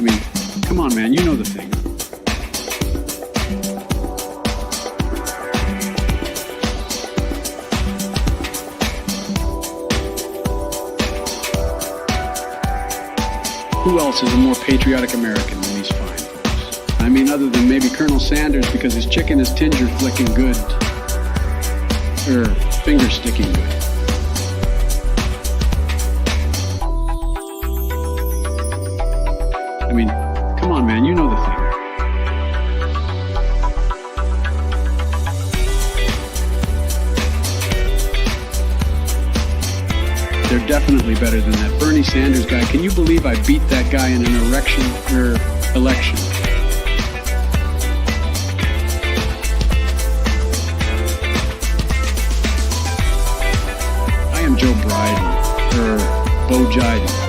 mean, come on, man, you know the thing. Who else is a more patriotic American than these fine folks? I mean, other than maybe Colonel Sanders, because his chicken is tinger flicking good. Finger sticking good. I mean, come on, man, you know the thing. They're definitely better than that Bernie Sanders guy. Can you believe I beat that guy in an election? I am Joe Biden, Bo Jiden.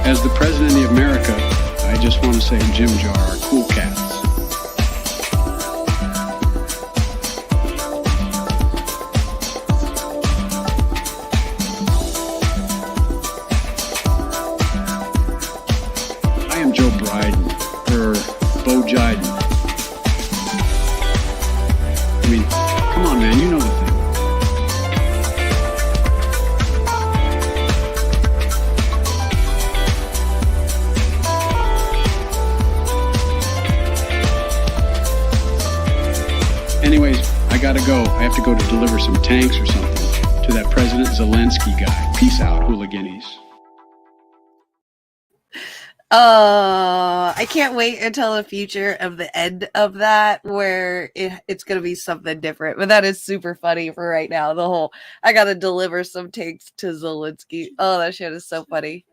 As the President of America, I just want to say Jim Jar are cool cats. I am Joe Biden, Bo Jiden. I mean, come on, man, you know the thing. Anyways, I gotta go. I have to go to deliver some tanks or something to that President Zelensky guy. Peace out, hooliganies. I can't wait until the future of the end of that where it's going to be something different. But that is super funny for right now. The whole, I got to deliver some tanks to Zelensky. Oh, that shit is so funny.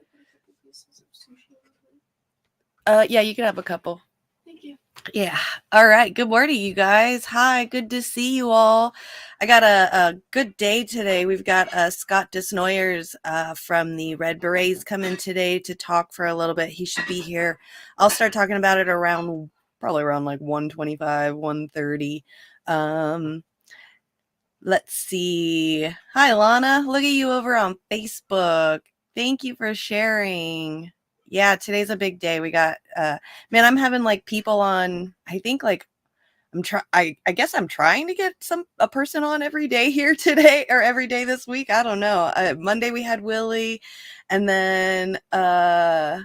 Yeah, you can have a couple. Thank you. Yeah. All right. Good morning, you guys. Hi. Good to see you all. I got a good day today. We've got Scott Desnoyers from the Red Berets coming today to talk for a little bit. He should be here. I'll start talking about it probably around like 1:25, 1:30. Let's see. Hi, Lana. Look at you over on Facebook. Thank you for sharing. Yeah, today's a big day. We got man, I'm having like people on. I think like I guess I'm trying to get a person on every day here today or every day this week. I don't know. Monday we had Willie, and then I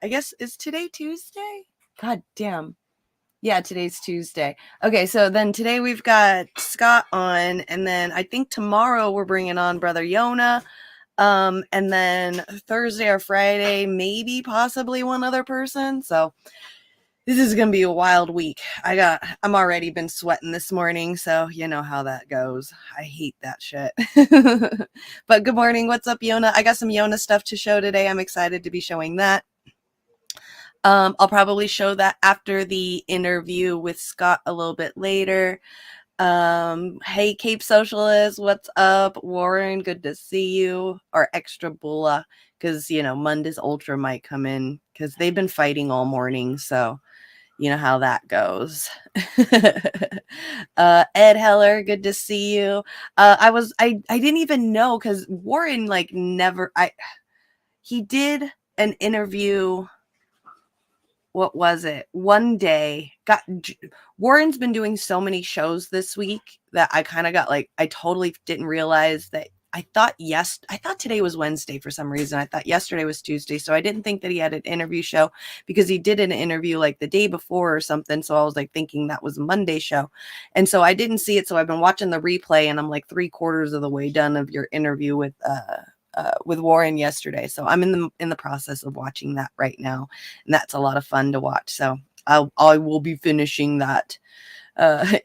guess is today Tuesday? God damn. Yeah, today's Tuesday. Okay, so then today we've got Scott on, and then I think tomorrow we're bringing on Brother Yona. And then Thursday or Friday, maybe possibly one other person. So this is going to be a wild week. I'm already been sweating this morning. So you know how that goes. I hate that shit. But good morning. What's up, Yona? I got some Yona stuff to show today. I'm excited to be showing that. I'll probably show that after the interview with Scott a little bit later. Hey, Cape Socialist, what's up? Warren, good to see you. Or Extra Bulla, because, Mundus Ultra might come in, because they've been fighting all morning, so you know how that goes. Ed Heller, good to see you. I didn't even know, because Warren, he did an interview. What was it? One day, Warren's been doing so many shows this week that I kind of got I totally didn't realize that. I thought today was Wednesday for some reason. I thought yesterday was Tuesday. So I didn't think that he had an interview show, because he did an interview like the day before or something. So I was thinking that was a Monday show. And so I didn't see it. So I've been watching the replay, and I'm like 3/4 of the way done of your interview with Warren yesterday. So I'm in the process of watching that right now, and that's a lot of fun to watch. So I will be finishing that.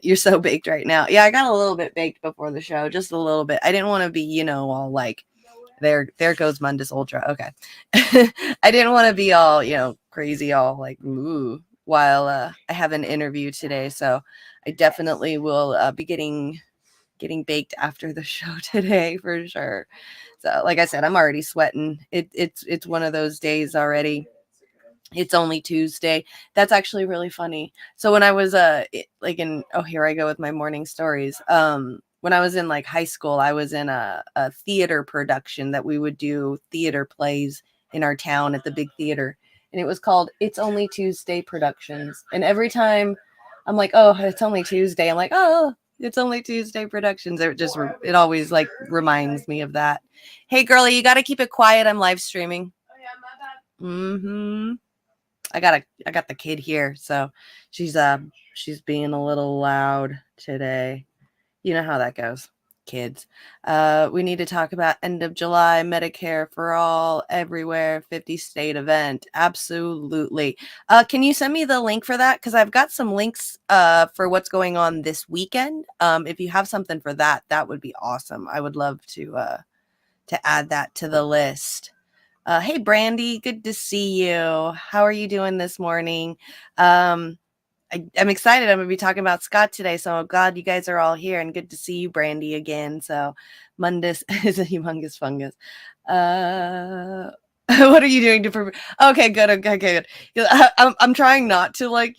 You're so baked right now. Yeah, I got a little bit baked before the show, just a little bit. I didn't want to be, all like, there goes Mundus Ultra. Okay. I didn't want to be all, crazy, all like, ooh, while I have an interview today. So I definitely will be getting baked after the show today for sure. So like I said, I'm already sweating. It's one of those days already. It's only Tuesday. That's actually really funny. So when I was like in here I go with my morning stories. When I was in like high school, I was in a theater production that we would do theater plays in our town at the big theater. And it was called It's Only Tuesday Productions. And every time I'm like, oh, it's only Tuesday, I'm like, oh, it's only Tuesday Productions. It always like reminds me of that. Hey girlie, you got to keep it quiet. I'm live streaming. Mm-hmm. I got the kid here, so she's being a little loud today. You know how that goes, kids. We need to talk about end of July Medicare for all everywhere 50 state event. Absolutely. Can you send me the link for that? Because I've got some links for what's going on this weekend. If you have something for that, that would be awesome. I would love to add that to the list. Hey, Brandy, good to see you. How are you doing this morning? I'm excited. I'm going to be talking about Scott today, so I'm glad you guys are all here, and good to see you, Brandy, again. So Mundus is a humongous fungus. What are you doing to okay, good. Okay, good. I'm trying not to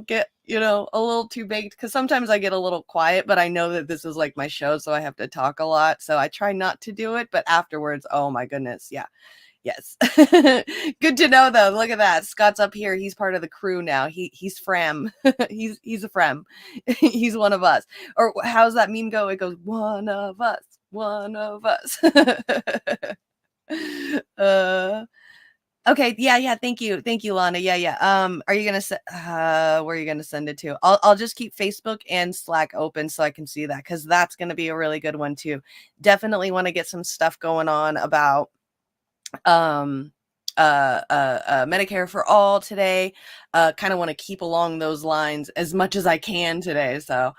get a little too baked, because sometimes I get a little quiet, but I know that this is like my show, so I have to talk a lot. So I try not to do it, but afterwards, oh my goodness, yeah. Yes. Good to know though. Look at that. Scott's up here. He's part of the crew now. He's Frem. he's a Frem. He's one of us. Or how's that meme go? It goes, one of us. One of us. Okay. Yeah. Thank you. Thank you, Lana. Yeah. Are you gonna where are you gonna send it to? I'll just keep Facebook and Slack open so I can see that, because that's gonna be a really good one too. Definitely want to get some stuff going on about Medicare for all today. Kind of want to keep along those lines as much as I can today. So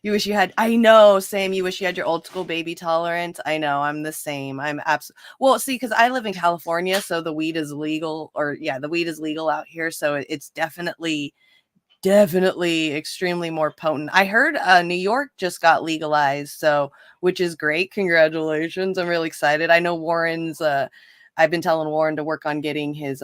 you wish you had, I know, same. You wish you had your old school baby tolerance. I know, I'm the same. I'm absolutely, well, see, because I live in California, so the weed is legal, the weed is legal out here. So it's definitely extremely more potent. I heard New York just got legalized, so which is great. Congratulations. I'm really excited. I know Warren's I've been telling Warren to work on getting his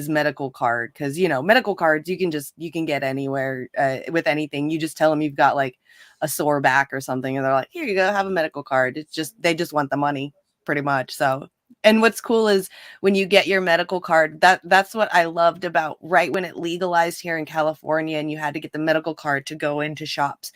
medical card, because medical cards you can get anywhere with anything. You just tell them you've got like a sore back or something, and they're like, here you go, have a medical card. It's just they just want the money pretty much. So, and what's cool is when you get your medical card, that's what I loved about right when it legalized here in California, and you had to get the medical card to go into shops.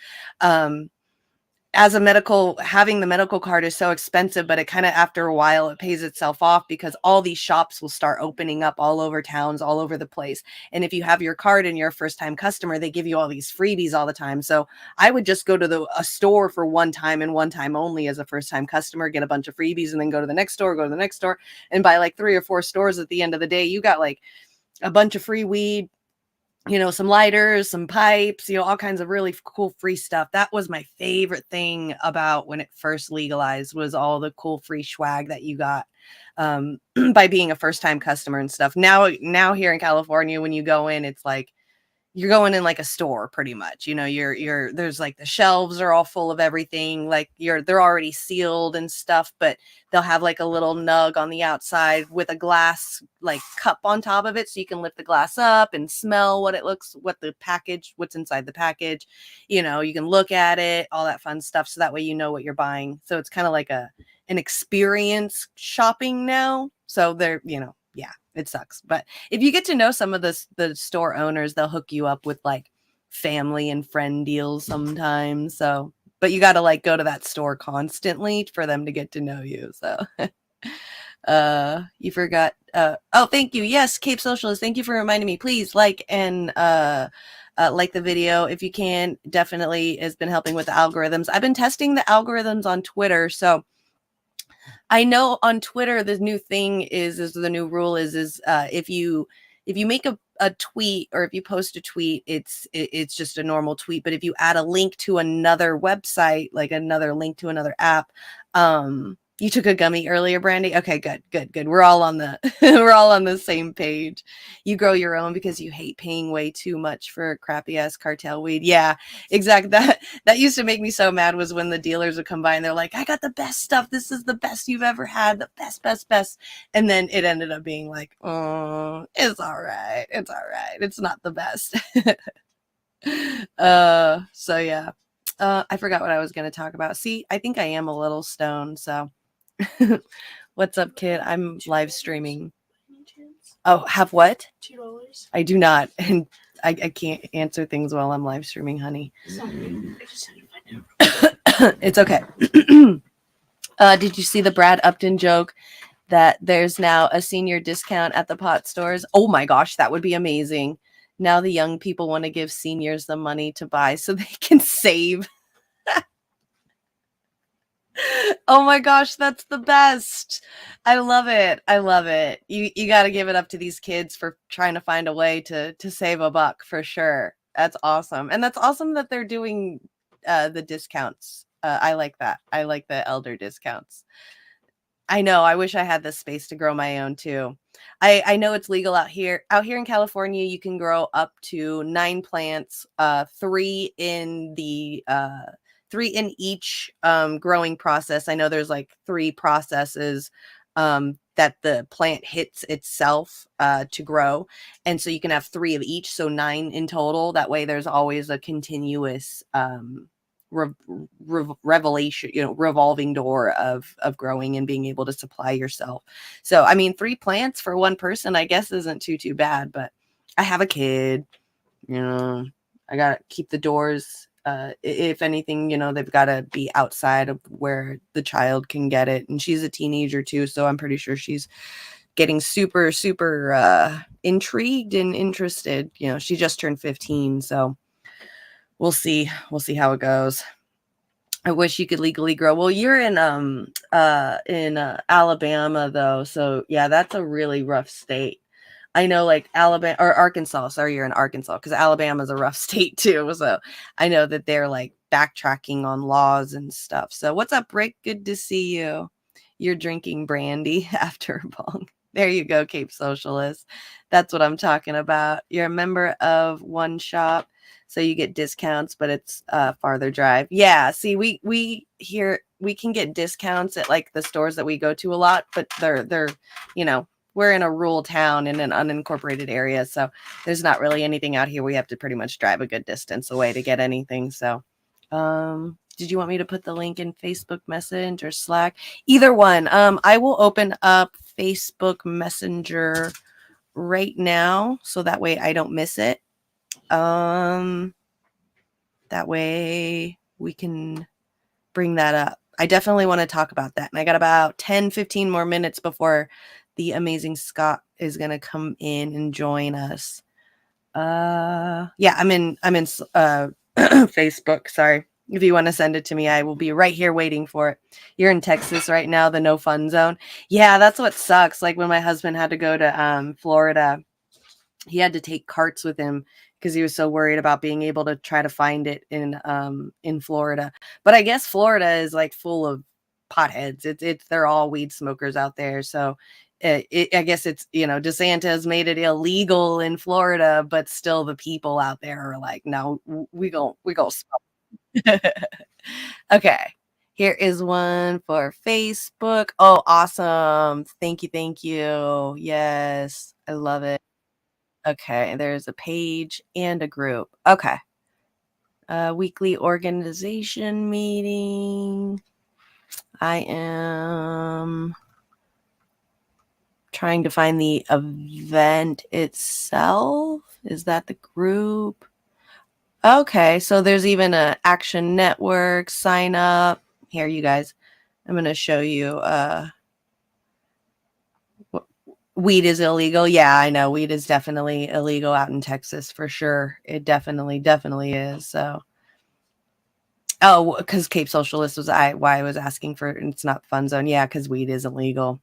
Having the medical card is so expensive, but it kind of, after a while, it pays itself off, because all these shops will start opening up all over towns, all over the place. And if you have your card and you're a first time customer, they give you all these freebies all the time. So I would just go to a store for one time and one time only as a first time customer, get a bunch of freebies, and then go to the next store, and buy like 3 or 4 stores. At the end of the day, you got like a bunch of free weed, some lighters, some pipes, all kinds of really cool free stuff. That was my favorite thing about when it first legalized, was all the cool free swag that you got by being a first time customer and stuff. Now here in California, when you go in, it's like you're going in like a store pretty much. You're there's like the shelves are all full of everything, like they're already sealed and stuff, but they'll have like a little nug on the outside with a glass like cup on top of it, so you can lift the glass up and smell what's inside the package. You can look at it, all that fun stuff, so that way you know what you're buying. So it's kind of like an experience shopping now. So they're, yeah, it sucks. But if you get to know some of the store owners, they'll hook you up with like family and friend deals sometimes. So, but you got to like go to that store constantly for them to get to know you. So, you forgot. Oh, thank you. Yes, Cape Socialist. Thank you for reminding me. Please like and like the video if you can. Definitely has been helping with the algorithms. I've been testing the algorithms on Twitter. So I know on Twitter, the new thing is the new rule is if you make a tweet, or if you post a tweet, it's just a normal tweet. But if you add a link to another website, like another link to another app, You took a gummy earlier, Brandy? Okay, good. We're all on the we're all on the same page. You grow your own because you hate paying way too much for crappy ass cartel weed. Yeah, exactly. That used to make me so mad was when the dealers would come by and they're like, "I got the best stuff. This is the best you've ever had. The best." And then it ended up being like, "Oh, it's all right. It's all right. It's not the best." So yeah. I forgot what I was going to talk about. See, I think I am a little stoned, so what's up, kid? I'm live streaming. Oh, have what? $2. I do not. And I can't answer things while I'm live streaming, honey. It's okay. Did you see the Brad Upton joke that there's now a senior discount at the pot stores? Oh my gosh, that would be amazing. Now the young people want to give seniors the money to buy so they can save. Oh my gosh, that's the best. I love it. I love it. You got to give it up to these kids for trying to find a way to save a buck for sure. That's awesome. And that's awesome that they're doing the discounts. I like that. I like the elder discounts. I know. I wish I had the space to grow my own too. I know it's legal out here. Out here in California, you can grow up to 9 plants, 3 in each growing process. I know there's like 3 processes that the plant hits itself to grow. And so you can have 3 of each, so 9 in total. That way there's always a continuous revelation, revolving door of growing and being able to supply yourself. So I mean, 3 plants for one person I guess isn't too bad, but I have a kid, I gotta keep the doors, if anything, they've got to be outside of where the child can get it. And she's a teenager too, so I'm pretty sure she's getting super intrigued and interested. She just turned 15, so we'll see how it goes. I wish you could legally grow. Well, you're in Alabama though, so yeah, that's a really rough state. I know, like Alabama or Arkansas. Sorry, you're in Arkansas, because Alabama's a rough state too. So I know that they're like backtracking on laws and stuff. So what's up, Rick? Good to see you. You're drinking brandy after a bong. There you go, Cape Socialist. That's what I'm talking about. You're a member of one shop, so you get discounts, but it's farther drive. Yeah, see, we here we can get discounts at like the stores that we go to a lot, but they're we're in a rural town in an unincorporated area, so there's not really anything out here. We have to pretty much drive a good distance away to get anything. So did you want me to put the link in Facebook Messenger or Slack? Either one. I will open up Facebook Messenger right now, so that way I don't miss it. That way we can bring that up. I definitely want to talk about that. And I got about 10-15 more minutes before the amazing Scott is going to come in and join us. Yeah, I'm in Facebook. Sorry. If you want to send it to me, I will be right here waiting for it. You're in Texas right now, the no fun zone. Yeah, that's what sucks. Like when my husband had to go to Florida, he had to take carts with him because he was so worried about being able to try to find it in Florida. But I guess Florida is like full of potheads. They're all weed smokers out there. So I guess it's, DeSantis made it illegal in Florida, but still the people out there are like, no, we go smoke. Okay. Here is one for Facebook. Oh, awesome. Thank you. Yes, I love it. Okay, there's a page and a group. Okay. Weekly organization meeting. I am trying to find the event itself. Is that the group? Okay, so there's even a Action Network sign up. Here, you guys. I'm going to show you weed is illegal. Yeah, I know. Weed is definitely illegal out in Texas for sure. It definitely is. So, because Cape Socialist was why I was asking for it's not fun zone. Yeah, because weed isn't legal.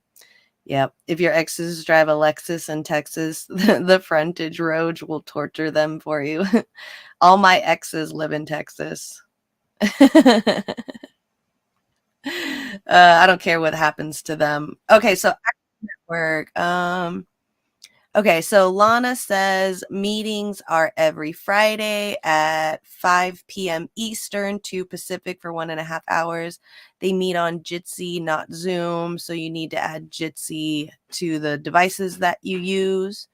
Yep. If your exes drive a Lexus in Texas, the frontage road will torture them for you. All my exes live in Texas. I don't care what happens to them. Okay, so work. Okay, so Lana says meetings are every Friday at 5 p.m. Eastern, 2 Pacific for 1.5 hours. They meet on Jitsi, not Zoom. So you need to add Jitsi to the devices that you use.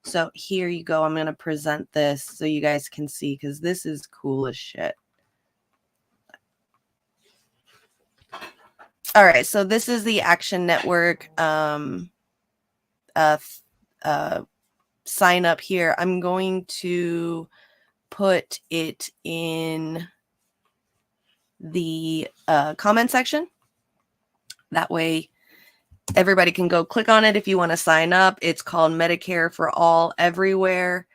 So here you go. I'm going to present this so you guys can see because this is cool as shit. All right, so this is the Action Network sign up here. I'm going to put it in the comment section. That way everybody can go click on it if you want to sign up. It's called Medicare for All Everywhere.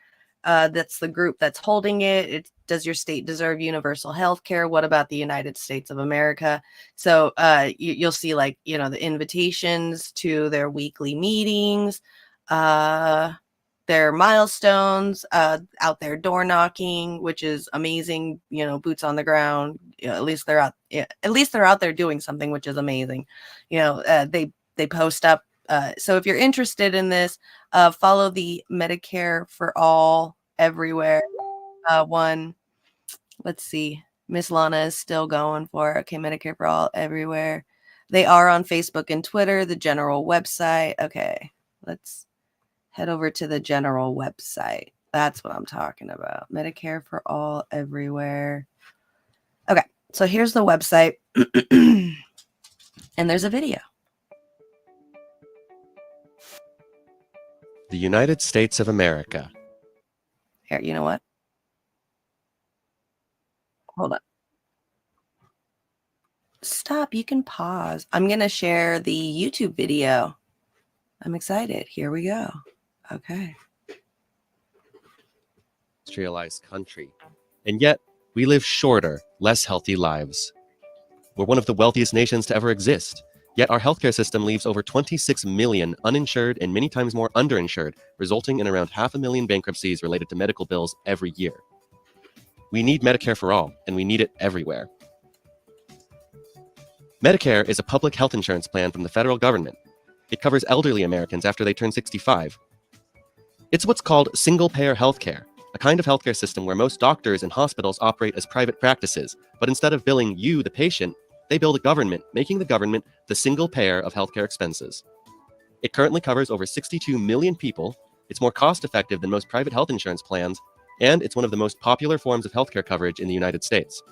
That's the group that's holding it. Does your state deserve universal health care? What about the United States of America? So you'll see like, the invitations to their weekly meetings, their milestones, out there door knocking, which is amazing. Boots on the ground. At least they're out. At least they're out there doing something, which is amazing. They post up. So if you're interested in this, follow the Medicare for All Everywhere one. Let's see. Miss Lana is still going for it. Okay, Medicare for All Everywhere. They are on Facebook and Twitter, the general website. Okay, let's head over to the general website. That's what I'm talking about. Medicare for All Everywhere. Okay, so here's the website. And there's a video. The United States of America. Here, you know what? Hold on. Stop, you can pause. I'm going to share the YouTube video. I'm excited. Here we go. Okay. Industrialized country. And yet, we live shorter, less healthy lives. We're one of the wealthiest nations to ever exist. Yet our healthcare system leaves over 26 million uninsured and many times more underinsured, resulting in around 500,000 bankruptcies related to medical bills every year. We need Medicare for all, and we need it everywhere. Medicare is a public health insurance plan from the federal government. It covers elderly Americans after they turn 65. It's what's called single-payer healthcare, a kind of healthcare system where most doctors and hospitals operate as private practices, but instead of billing you, the patient, they bill the government, making the government the single payer of healthcare expenses. It currently covers over 62 million people, it's more cost-effective than most private health insurance plans, and it's one of the most popular forms of healthcare coverage in the United States.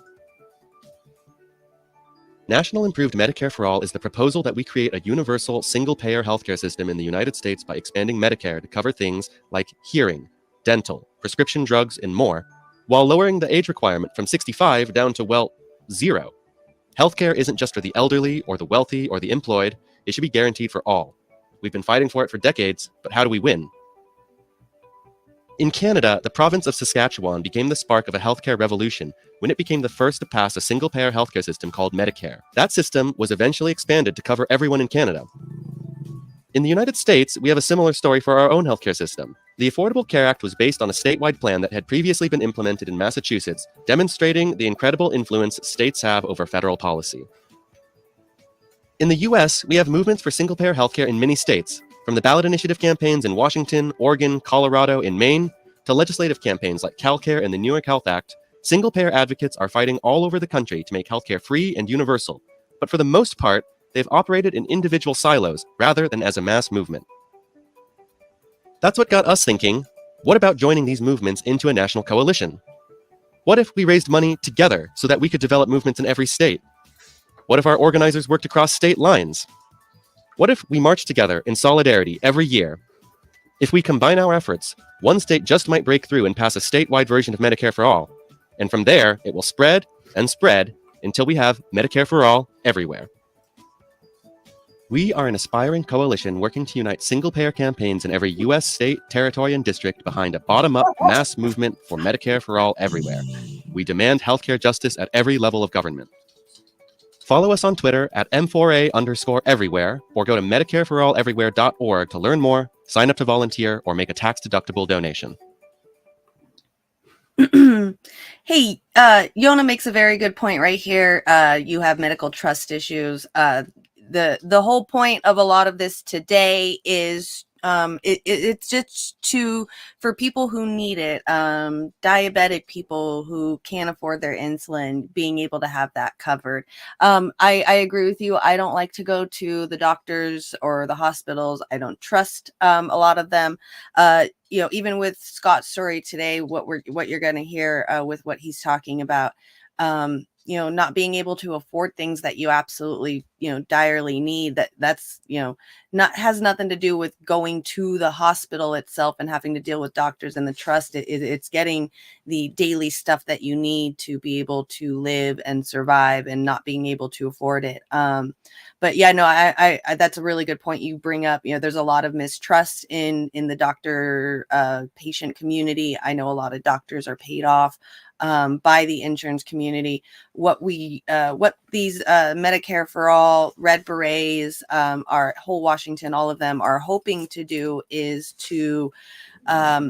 National Improved Medicare for All is the proposal that we create a universal, single-payer healthcare system in the United States by expanding Medicare to cover things like hearing, dental, prescription drugs, and more, while lowering the age requirement from 65 down to, 0. Healthcare isn't just for the elderly or the wealthy or the employed. It should be guaranteed for all. We've been fighting for it for decades, but how do we win? In Canada, the province of Saskatchewan became the spark of a healthcare revolution when it became the first to pass a single-payer healthcare system called Medicare. That system was eventually expanded to cover everyone in Canada. In the United States, we have a similar story for our own healthcare system. The Affordable Care Act was based on a statewide plan that had previously been implemented in Massachusetts, demonstrating the incredible influence states have over federal policy. In the US, we have movements for single-payer healthcare in many states, from the ballot initiative campaigns in Washington, Oregon, Colorado, and Maine, to legislative campaigns like CalCare and the New York Health Act. Single-payer advocates are fighting all over the country to make healthcare free and universal, but for the most part, they've operated in individual silos rather than as a mass movement. That's what got us thinking, what about joining these movements into a national coalition? What if we raised money together so that we could develop movements in every state? What if our organizers worked across state lines? What if we marched together in solidarity every year? If we combine our efforts, one state just might break through and pass a statewide version of Medicare for all. And from there, it will spread and spread until we have Medicare for all everywhere. We are an aspiring coalition working to unite single-payer campaigns in every U.S. state, territory, and district behind a bottom-up mass movement for Medicare for all everywhere. We demand healthcare justice at every level of government. Follow us on Twitter at M4A_everywhere, or go to MedicareForAllEverywhere.org to learn more, sign up to volunteer, or make a tax-deductible donation. Hey, Yona makes a very good point right here. You have medical trust issues. The whole point of a lot of this today is it's just for people who need it, diabetic people who can't afford their insulin, being able to have that covered. I agree with you. I don't like to go to the doctors or the hospitals. I don't trust a lot of them. Even with Scott's story today, what you're going to hear with what he's talking about, not being able to afford things that you absolutely, direly need, that's, not has nothing to do with going to the hospital itself and having to deal with doctors and the trust. It's getting the daily stuff that you need to be able to live and survive and not being able to afford it. But yeah, no, I that's a really good point you bring up. There's a lot of mistrust in the doctor patient community. I know a lot of doctors are paid off by the insurance community. What these Medicare for All, Red Berets, our whole Washington, all of them are hoping to do is to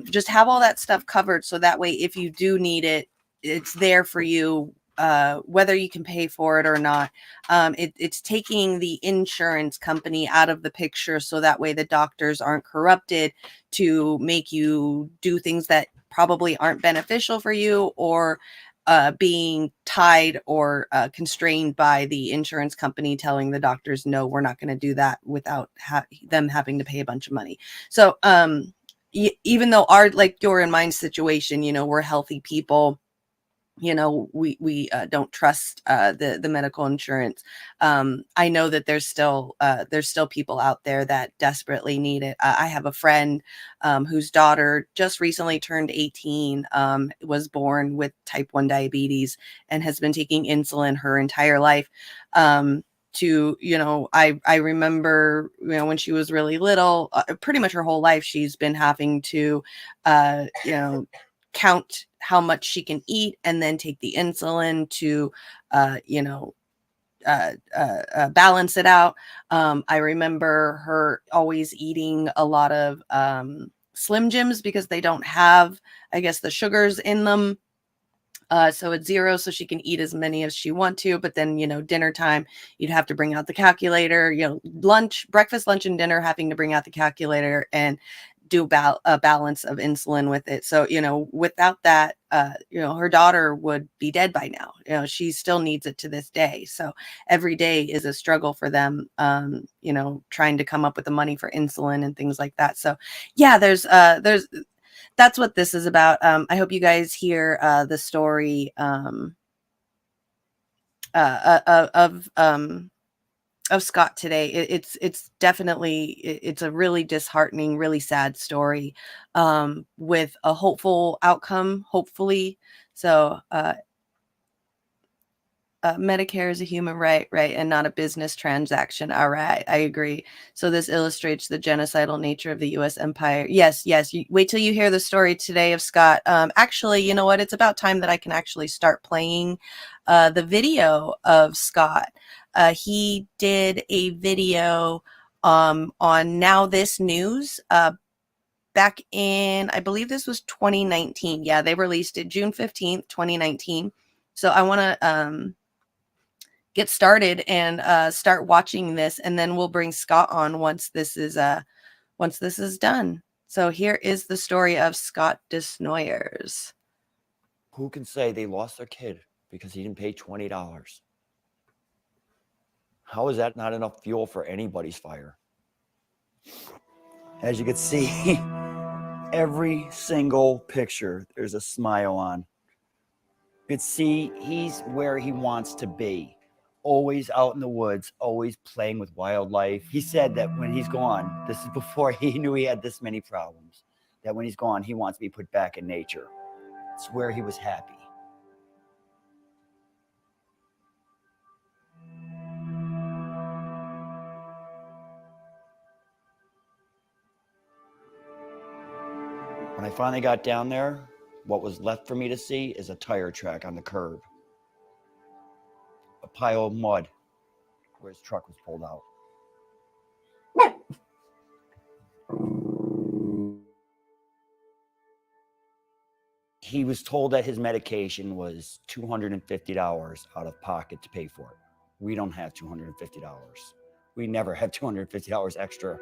just have all that stuff covered, so that way if you do need it, it's there for you, whether you can pay for it or not. It's taking the insurance company out of the picture, so that way the doctors aren't corrupted to make you do things that probably aren't beneficial for you, or being tied or constrained by the insurance company telling the doctors, no, we're not going to do that, without them having to pay a bunch of money. So even though like your and mine situation, we're healthy people, we don't trust the medical insurance. I know that there's still people out there that desperately need it. I have a friend whose daughter just recently turned 18, was born with type 1 diabetes, and has been taking insulin her entire life. I remember, when she was really little, pretty much her whole life, she's been having to, count how much she can eat and then take the insulin to, balance it out. I remember her always eating a lot of Slim Jims, because they don't have, I guess, the sugars in them. So it's zero, so she can eat as many as she want to. But then, dinner time, you'd have to bring out the calculator. Breakfast, lunch, and dinner, having to bring out the calculator and do a balance of insulin with it. So, without that, her daughter would be dead by now. She still needs it to this day. So every day is a struggle for them, trying to come up with the money for insulin and things like that. So yeah, that's what this is about. I hope you guys hear the story of Scott today. It's definitely, it's a really disheartening, really sad story, with a hopeful outcome, hopefully. So Medicare is a human right, and not a business transaction. All right, I agree. So this illustrates the genocidal nature of the U.S. empire. Yes. Wait till you hear the story today of Scott. Actually, you know what? It's about time that I can actually start playing the video of Scott. He did a video on Now This News. Back in, I believe this was 2019. Yeah, they released it June 15th, 2019. So I want to get started and start watching this, and then we'll bring Scott on once this is done. So here is the story of Scott Desnoyers. Who can say they lost their kid because he didn't pay $20? How is that not enough fuel for anybody's fire? As you can see, every single picture, there's a smile on. You can see he's where he wants to be. Always out in the woods, always playing with wildlife. He said that when he's gone, this is before he knew he had this many problems, that when he's gone, he wants to be put back in nature. It's where he was happy. When I finally got down there, what was left for me to see is a tire track on the curb. A pile of mud where his truck was pulled out. he was told that his medication was $250 out of pocket to pay for it. We don't have $250. We never have $250 extra.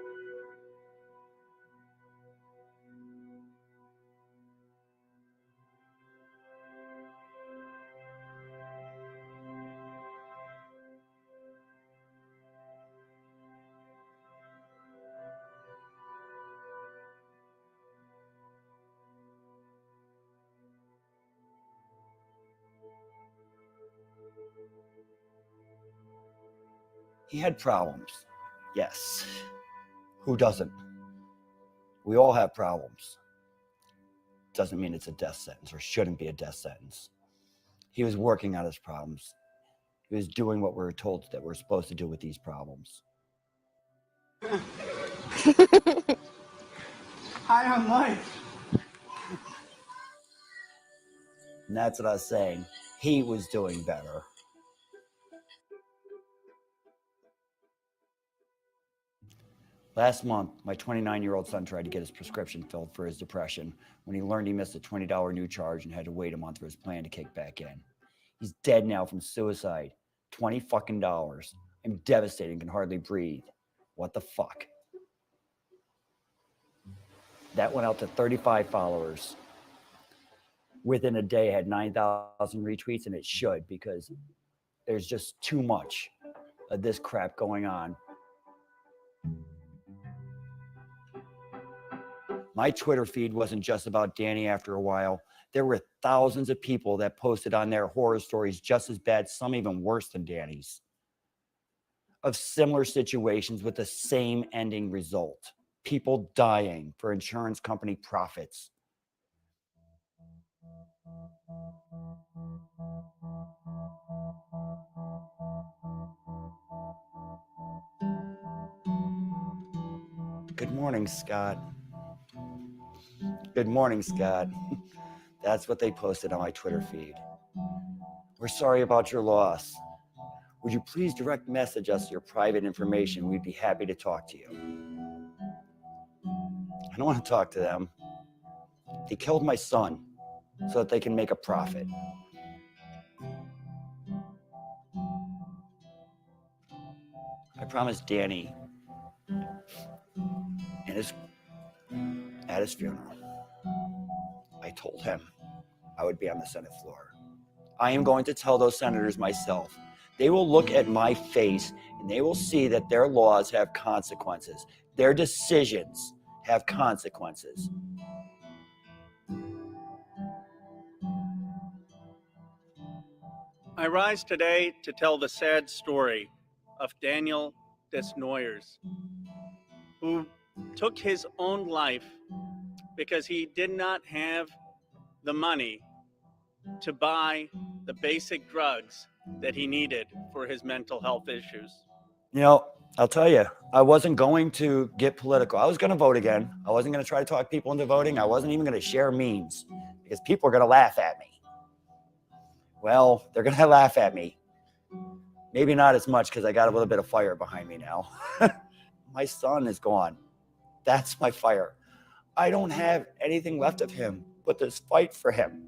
He had problems. Yes. Who doesn't? We all have problems. Doesn't mean it's a death sentence or shouldn't be a death sentence. He was working on his problems. He was doing what we were told that we're supposed to do with these problems. High on life. And that's what I was saying. He was doing better. Last month, my 29-year-old son tried to get his prescription filled for his depression when he learned he missed a $20 new charge and had to wait a month for his plan to kick back in. He's dead now from suicide. $20 fucking dollars. I'm devastated and can hardly breathe. What the fuck? That went out to 35 followers. Within a day, I had 9,000 retweets, and it should, because there's just too much of this crap going on. My Twitter feed wasn't just about Danny after a while. There were thousands of people that posted on their horror stories just as bad, some even worse than Danny's, of similar situations with the same ending result. People dying for insurance company profits. Good morning, Scott. Good morning, Scott. That's what they posted on my Twitter feed. We're sorry about your loss. Would you please direct message us your private information? We'd be happy to talk to you. I don't want to talk to them. They killed my son so that they can make a profit. I promised Danny at his funeral, I told him I would be on the Senate floor. I am going to tell those senators myself. They will look at my face and they will see that their laws have consequences. Their decisions have consequences. I rise today to tell the sad story of Daniel Desnoyers, who took his own life because he did not have the money to buy the basic drugs that he needed for his mental health issues. You know, I'll tell you, I wasn't going to get political. I was going to vote again. I wasn't going to try to talk people into voting. I wasn't even going to share memes because people are going to laugh at me. Well, they're going to laugh at me. Maybe not as much because I got a little bit of fire behind me now. My son is gone. That's my fire. I don't have anything left of him but this fight for him.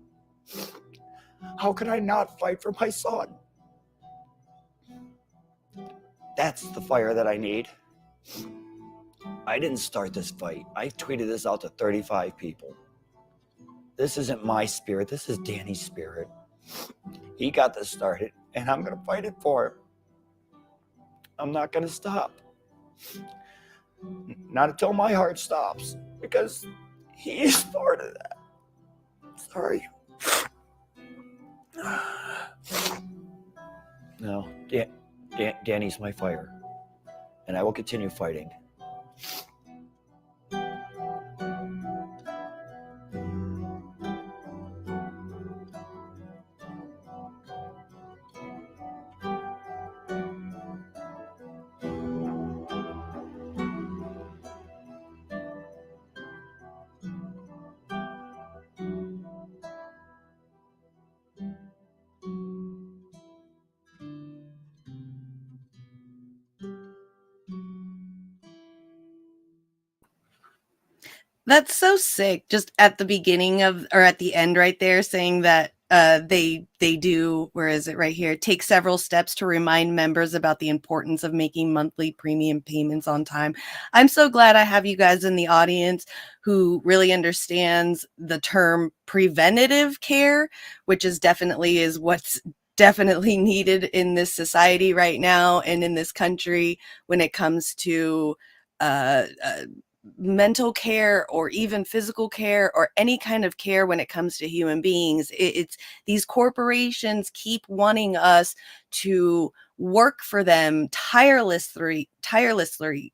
How could I not fight for my son? That's the fire that I need. I didn't start this fight. I tweeted this out to 35 people. This isn't my spirit. This is Danny's spirit. He got this started, and I'm going to fight it for him. I'm not going to stop. Not until my heart stops, because he is part of that. Sorry. No, Danny's my fire, and I will continue fighting. That's so sick. Just at the beginning of, or at the end right there, saying that they do, where is it right here, take several steps to remind members about the importance of making monthly premium payments on time. I'm so glad I have you guys in the audience who really understands the term preventative care, which is what's definitely needed in this society right now and in this country when it comes to uh, uh mental care or even physical care or any kind of care when it comes to human beings. It's these corporations keep wanting us to work for them tirelessly, three,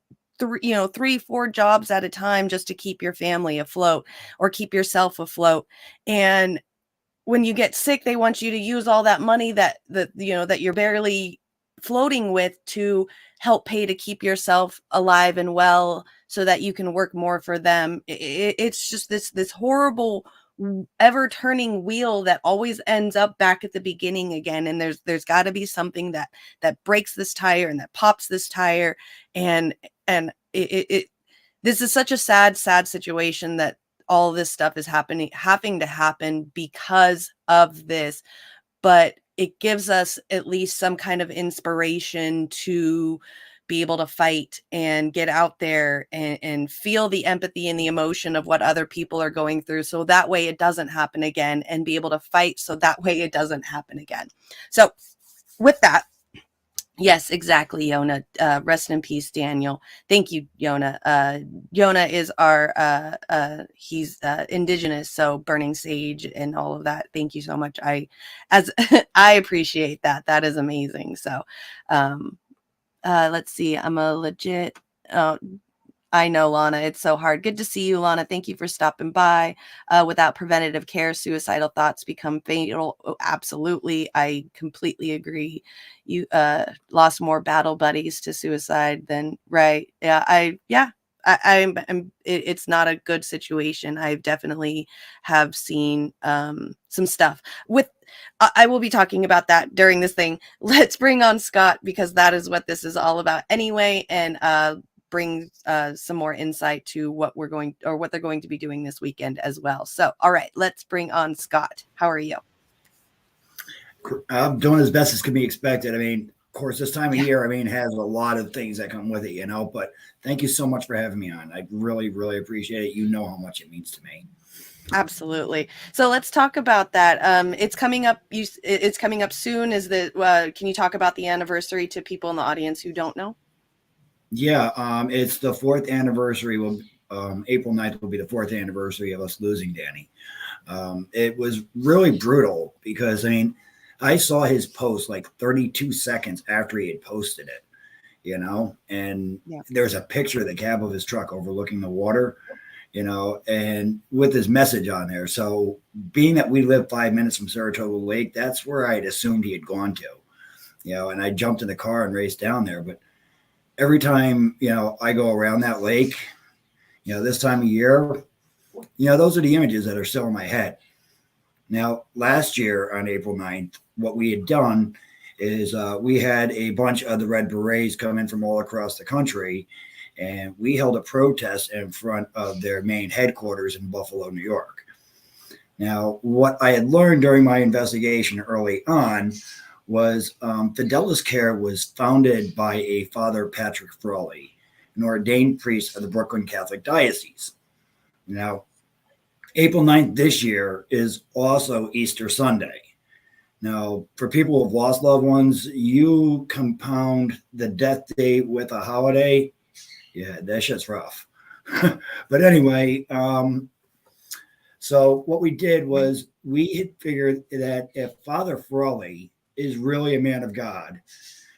4 jobs at a time just to keep your family afloat or keep yourself afloat. And when you get sick, they want you to use all that money that you're barely floating with to help pay to keep yourself alive and well so that you can work more for them. It's just this horrible ever turning wheel that always ends up back at the beginning again. And there's got to be something that breaks this tire and that pops this tire. And it this is such a sad situation that all this stuff is having to happen because of this, but it gives us at least some kind of inspiration to be able to fight and get out there and feel the empathy and the emotion of what other people are going through. So that way it doesn't happen again, and be able to fight so that way it doesn't happen again. So with that, yes, exactly, Yona. Rest in peace, Daniel. Thank you, Yona. Yona is he's indigenous, so burning sage and all of that. Thank you so much. I appreciate that. That is amazing. So, let's see. I'm a legit. I know, Lana, it's so hard. Good to see you, Lana. Thank you for stopping by. Without preventative care, suicidal thoughts become fatal. Oh, absolutely. I completely agree. You lost more battle buddies to suicide than, right. Yeah, it's not a good situation. I definitely have seen some stuff with, I will be talking about that during this thing. Let's bring on Scott, because that is what this is all about anyway. And bring some more insight to what they're going to be doing this weekend as well. So, all right, let's bring on Scott. How are you? I'm doing as best as can be expected. I mean, of course, this time of year, has a lot of things that come with it, but thank you so much for having me on. I really, really appreciate it. You know how much it means to me. Absolutely. So let's talk about that. It's coming up. It's coming up soon. Can you talk about the anniversary to people in the audience who don't know? Yeah, it's the 4th anniversary. April 9th will be the 4th anniversary of us losing Danny. It was really brutal because, I saw his post like 32 seconds after he had posted it, and there's a picture of the cab of his truck overlooking the water, and with his message on there. So being that we live 5 minutes from Saratoga Lake, that's where I'd assumed he had gone to, and I jumped in the car and raced down there. But every time, I go around that lake, this time of year, those are the images that are still in my head. Now, last year on April 9th, what we had done is we had a bunch of the Red Berets come in from all across the country, and we held a protest in front of their main headquarters in Buffalo, New York. Now, what I had learned during my investigation early on was Fidelis Care was founded by a Father Patrick Frawley, an ordained priest of the Brooklyn Catholic Diocese. Now, April 9th this year is also Easter Sunday. Now, for people who've lost loved ones, you compound the death date with a holiday. Yeah, that shit's rough. But anyway, so what we did was we had figured that if Father Frawley is really a man of God,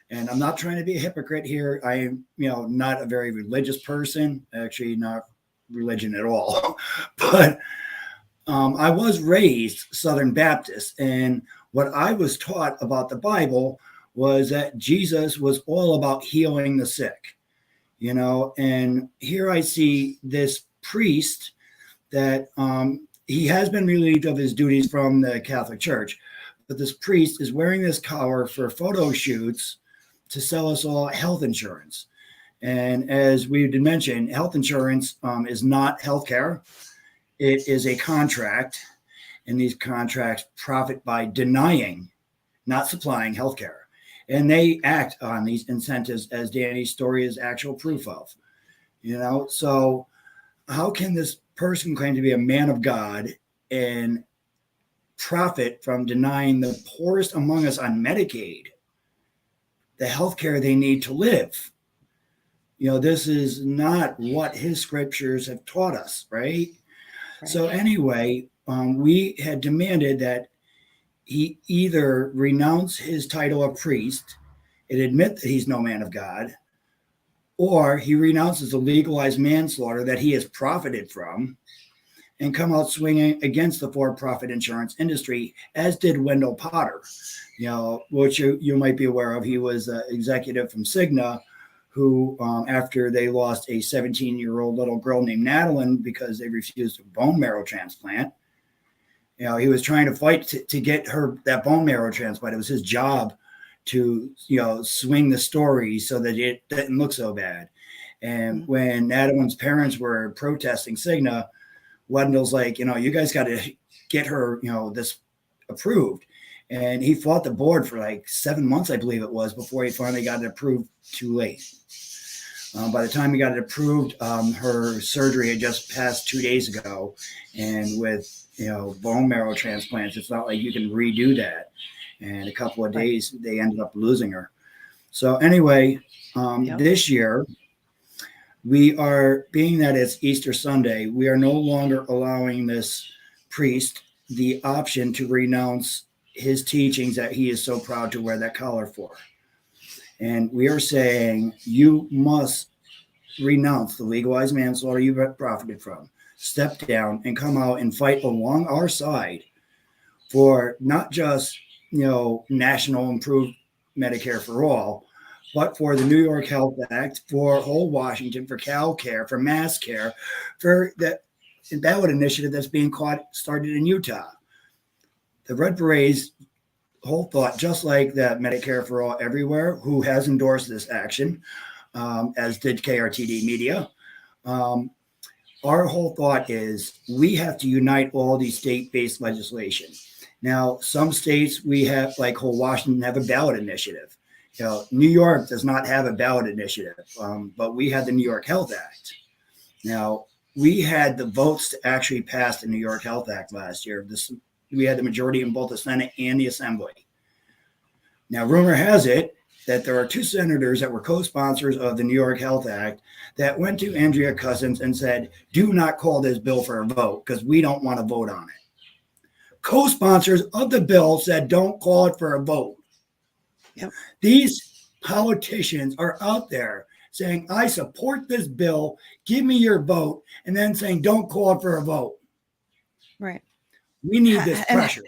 and I'm not trying to be a hypocrite here. I am, not a very religious person, actually not religion at all, but I was raised Southern Baptist, and what I was taught about the Bible was that Jesus was all about healing the sick, and here I see this priest that he has been relieved of his duties from the Catholic Church, but this priest is wearing this collar for photo shoots to sell us all health insurance. And as we did mention, health insurance is not health care. It is a contract, and these contracts profit by denying, not supplying health care. And they act on these incentives, as Danny's story is actual proof of. So how can this person claim to be a man of God and profit from denying the poorest among us on Medicaid the health care they need to live? This is not what his scriptures have taught us, right? So anyway, we had demanded that he either renounce his title of priest and admit that he's no man of God, or he renounces the legalized manslaughter that he has profited from and come out swinging against the for-profit insurance industry, as did Wendell Potter, which you might be aware of. He was an executive from Cigna who, after they lost a 17-year-old little girl named Madeline because they refused a bone marrow transplant, he was trying to fight to get her that bone marrow transplant. It was his job to, swing the story so that it didn't look so bad. And when Madeline's parents were protesting Cigna, Wendell's like, you guys got to get her, this approved. And he fought the board for like 7 months, I believe it was, before he finally got it approved too late. By the time he got it approved, her surgery had just passed 2 days ago. And with, bone marrow transplants, it's not like you can redo that. And a couple of days, they ended up losing her. So anyway, this year, we are, being that it's Easter Sunday, we are no longer allowing this priest the option to renounce his teachings that he is so proud to wear that collar for. And we are saying you must renounce the legalized manslaughter you've profited from, step down and come out and fight along our side for not just, national improved Medicare for all, but for the New York Health Act, for whole Washington, for CalCare, for MassCare, for that ballot initiative that's being started in Utah. The Red Berets' whole thought, just like that Medicare for all everywhere, who has endorsed this action, as did KRTD Media, our whole thought is we have to unite all these state-based legislation. Now, some states we have, like whole Washington, have a ballot initiative. New York does not have a ballot initiative, but we had the New York Health Act. Now, we had the votes to actually pass the New York Health Act last year. We had the majority in both the Senate and the Assembly. Now, rumor has it that there are 2 senators that were co-sponsors of the New York Health Act that went to Andrea Cousins and said, do not call this bill for a vote because we don't want to vote on it. Co-sponsors of the bill said, don't call it for a vote. Yep. These politicians are out there saying, I support this bill, give me your vote, and then saying, don't call it for a vote. Right. We need this pressure.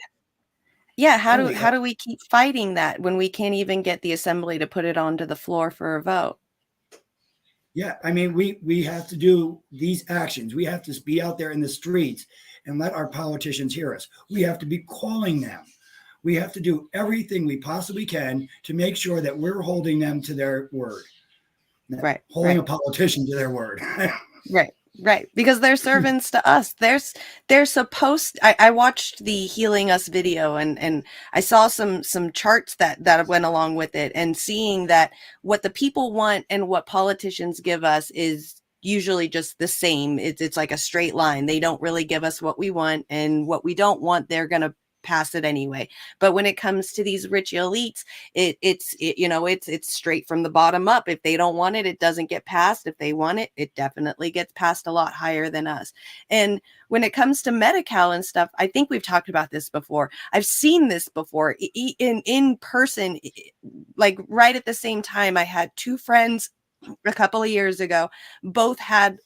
Yeah, how do we keep fighting that when we can't even get the assembly to put it onto the floor for a vote? Yeah, I mean, we have to do these actions. We have to be out there in the streets and let our politicians hear us. We have to be calling them. We have to do everything we possibly can to make sure that we're holding them to their word. Right. Holding a politician to their word. Right. Because they're servants to us. They're supposed, I watched the Healing Us video and I saw some charts that went along with it, and seeing that what the people want and what politicians give us is usually just the same. It's like a straight line. They don't really give us what we want, and what we don't want, they're going to pass it anyway. But when it comes to these rich elites, it's straight from the bottom up. If they don't want it, it doesn't get passed. If they want it, it definitely gets passed a lot higher than us. And when it comes to Medi-Cal and stuff, I think we've talked about this before. I've seen this before in person, like right at the same time. I had 2 friends a couple of years ago, both had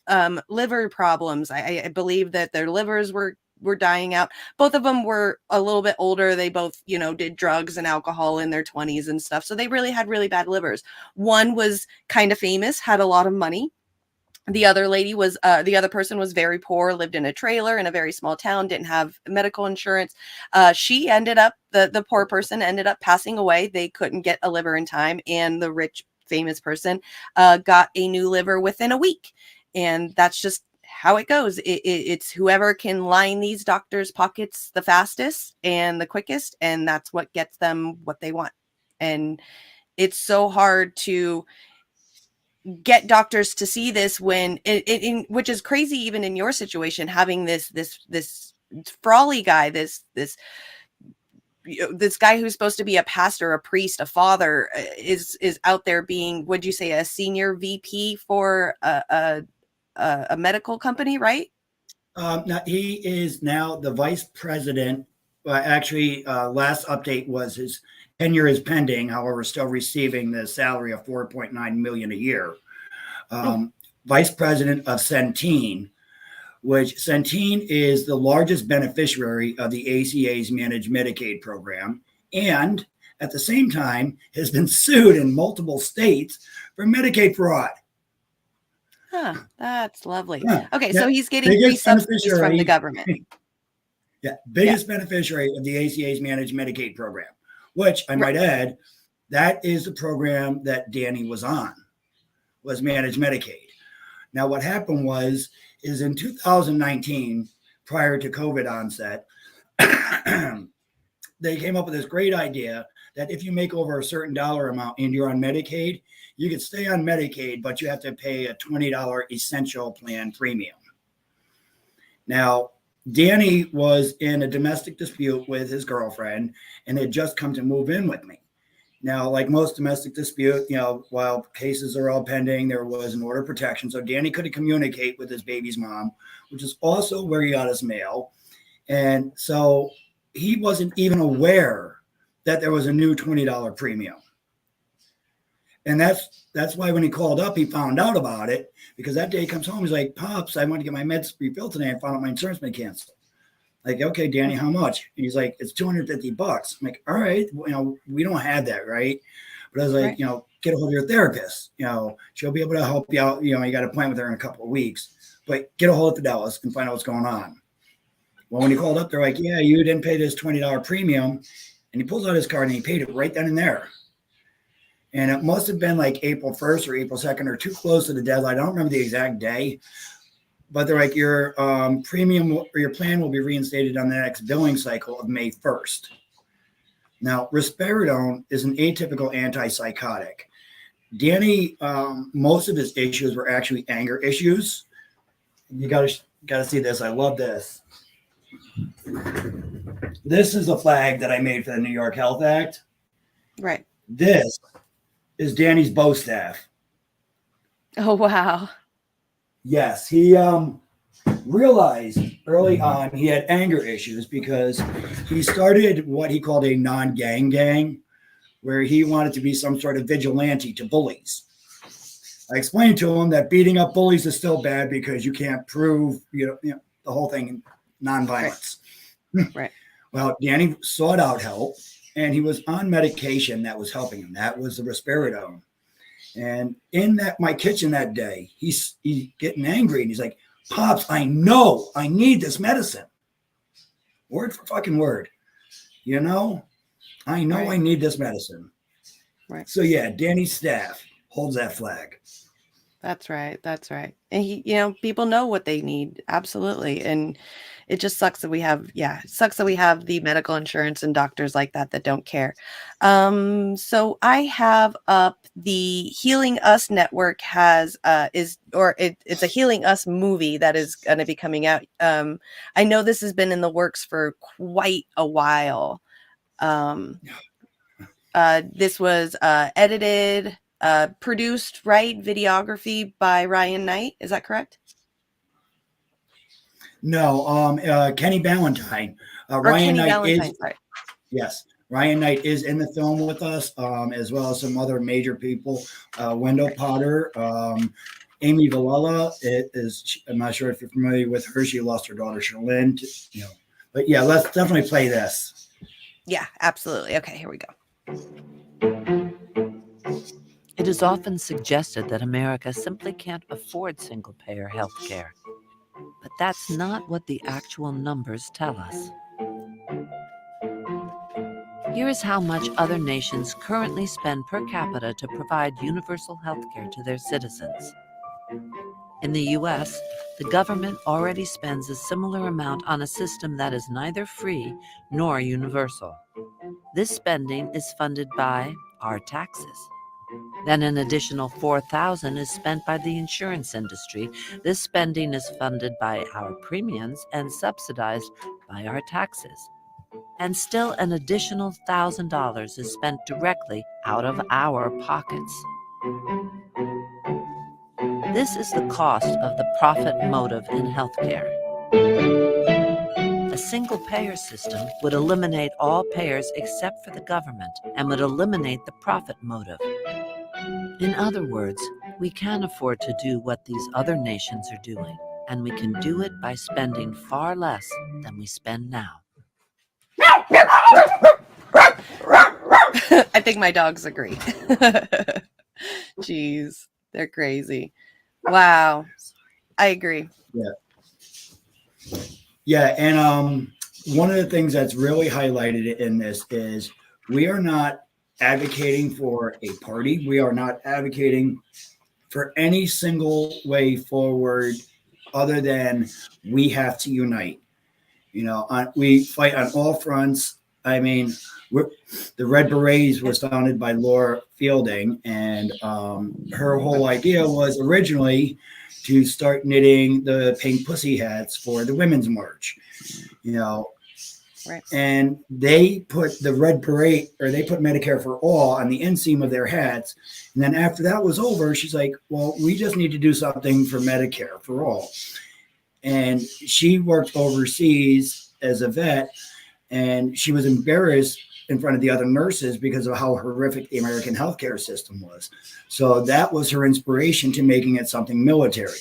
liver problems. I believe that their livers were dying out. Both of them were a little bit older. They both, did drugs and alcohol in their 20s and stuff. So they really had really bad livers. One was kind of famous, had a lot of money. The other person was very poor, lived in a trailer in a very small town, didn't have medical insurance. The poor person ended up passing away. They couldn't get a liver in time, and the rich famous person, got a new liver within a week. And that's just how it goes. It's whoever can line these doctors' pockets the fastest and the quickest, and that's what gets them what they want. And it's so hard to get doctors to see this when which is crazy, even in your situation, having this Frawley guy, this guy who's supposed to be a pastor, a priest, a father, is out there being, would you say, a senior VP for a medical company, right? Now he is now the vice president. Actually, last update was his tenure is pending. However, still receiving the salary of $4.9 million a year. Vice president of Centene, which Centene is the largest beneficiary of the ACA's managed Medicaid program, and at the same time has been sued in multiple states for Medicaid fraud. Huh, that's lovely. Yeah. Okay, Yeah. so he's getting free subsidies from the government. Yeah, biggest beneficiary of the ACA's managed Medicaid program, which I might add, that is the program that Danny was on, was managed Medicaid. Now, what happened is in 2019, prior to COVID onset, they came up with this great idea that if you make over a certain dollar amount and you're on Medicaid, you can stay on Medicaid, but you have to pay a $20 essential plan premium. Now, Danny was in a domestic dispute with his girlfriend and had just come to move in with me. Now, like most domestic dispute, while cases are all pending, there was an order of protection. So Danny couldn't communicate with his baby's mom, which is also where he got his mail. And so he wasn't even aware that there was a new $20 premium. And that's why when he called up, he found out about it, because that day he comes home, he's like, Pops, I want to get my meds refilled today. I found out my insurance been canceled. Like, okay, Danny, how much? And he's like, it's $250. I'm like, all right, we don't have that, right? But I was like, get a hold of your therapist. She'll be able to help you out. You got an appointment with her in a couple of weeks, but get a hold of Fidelis and find out what's going on. Well, when he called up, they're like, yeah, you didn't pay this $20 premium. And he pulls out his card and he paid it right then and there. And it must have been like April 1st or April 2nd or too close to the deadline. I don't remember the exact day, but they're like, your premium or your plan will be reinstated on the next billing cycle of May 1st. Now, risperidone is an atypical antipsychotic. Danny, most of his issues were actually anger issues. You gotta see this. I love this. This is a flag that I made for the New York Health Act. Right. This is Danny's bow staff. Oh, wow. Yes, he realized early on he had anger issues because he started what he called a non-gang gang, where he wanted to be some sort of vigilante to bullies. I explained to him that beating up bullies is still bad because you can't prove, the whole thing, nonviolence. Right. Well, Danny sought out help, and he was on medication that was helping him. That was the risperidone. And in my kitchen that day, he's getting angry, and he's like, Pops, I know I need this medicine. Word for fucking word. I know I need this medicine. Right. So yeah, Danny's staff holds that flag. That's right. That's right. And people know what they need. Absolutely. And it just sucks that we have the medical insurance and doctors like that don't care. So I have up the Healing Us Network it's a Healing Us movie that is going to be coming out. I know this has been in the works for quite a while. This was edited, produced, videography by Ryan Knight. Is that correct? No, Kenny Ballantyne. Ryan Knight is. Yes, Ryan Knight is in the film with us, as well as some other major people. Wendell Potter, Amy Villela is. I'm not sure if you're familiar with her. She lost her daughter Sherlyn. But yeah, let's definitely play this. Yeah, absolutely. Okay, here we go. It is often suggested that America simply can't afford single-payer health care. But that's not what the actual numbers tell us. Here is how much other nations currently spend per capita to provide universal health care to their citizens. In the US, the government already spends a similar amount on a system that is neither free nor universal. This spending is funded by our taxes. Then an additional $4,000 is spent by the insurance industry. This spending is funded by our premiums and subsidized by our taxes. And still an additional $1,000 is spent directly out of our pockets. This is the cost of the profit motive in healthcare. A single-payer system would eliminate all payers except for the government and would eliminate the profit motive. In other words, we can afford to do what these other nations are doing, and we can do it by spending far less than we spend now. I think my dogs agree. Jeez, they're crazy. Wow. I agree. Yeah, and one of the things that's really highlighted in this is we are not advocating for a party. We are not advocating for any single way forward other than we have to unite. We fight on all fronts. I mean, the Red Berets was founded by Laura Fielding, and her whole idea was originally to start knitting the pink pussy hats for the Women's March. Right. And they put the Red Beret, or they put Medicare for All on the inseam of their hats. And then after that was over, she's like, well, we just need to do something for Medicare for All. And she worked overseas as a vet, and she was embarrassed in front of the other nurses because of how horrific the American healthcare system was. So that was her inspiration to making it something military.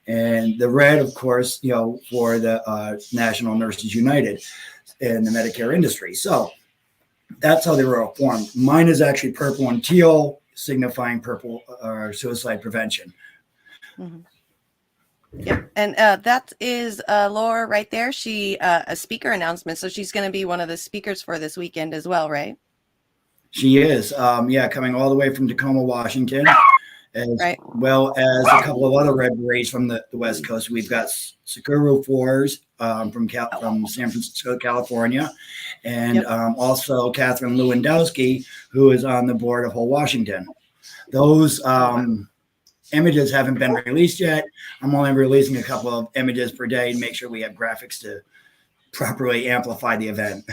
And the red, of course, for the National Nurses United in the Medicare industry. So that's how they were all formed. Mine is actually purple and teal, signifying purple suicide prevention. Mm-hmm. Yeah, and that is Laura right there. She a speaker announcement, so she's going to be one of the speakers for this weekend as well, right? She is, coming all the way from Tacoma, Washington, as well as a couple of other Red Berets from the West Coast. We've got Sakura Fours from San Francisco, California, and also Catherine Lewandowski, who is on the board of Whole Washington. Those images haven't been released yet. I'm only releasing a couple of images per day to make sure we have graphics to properly amplify the event.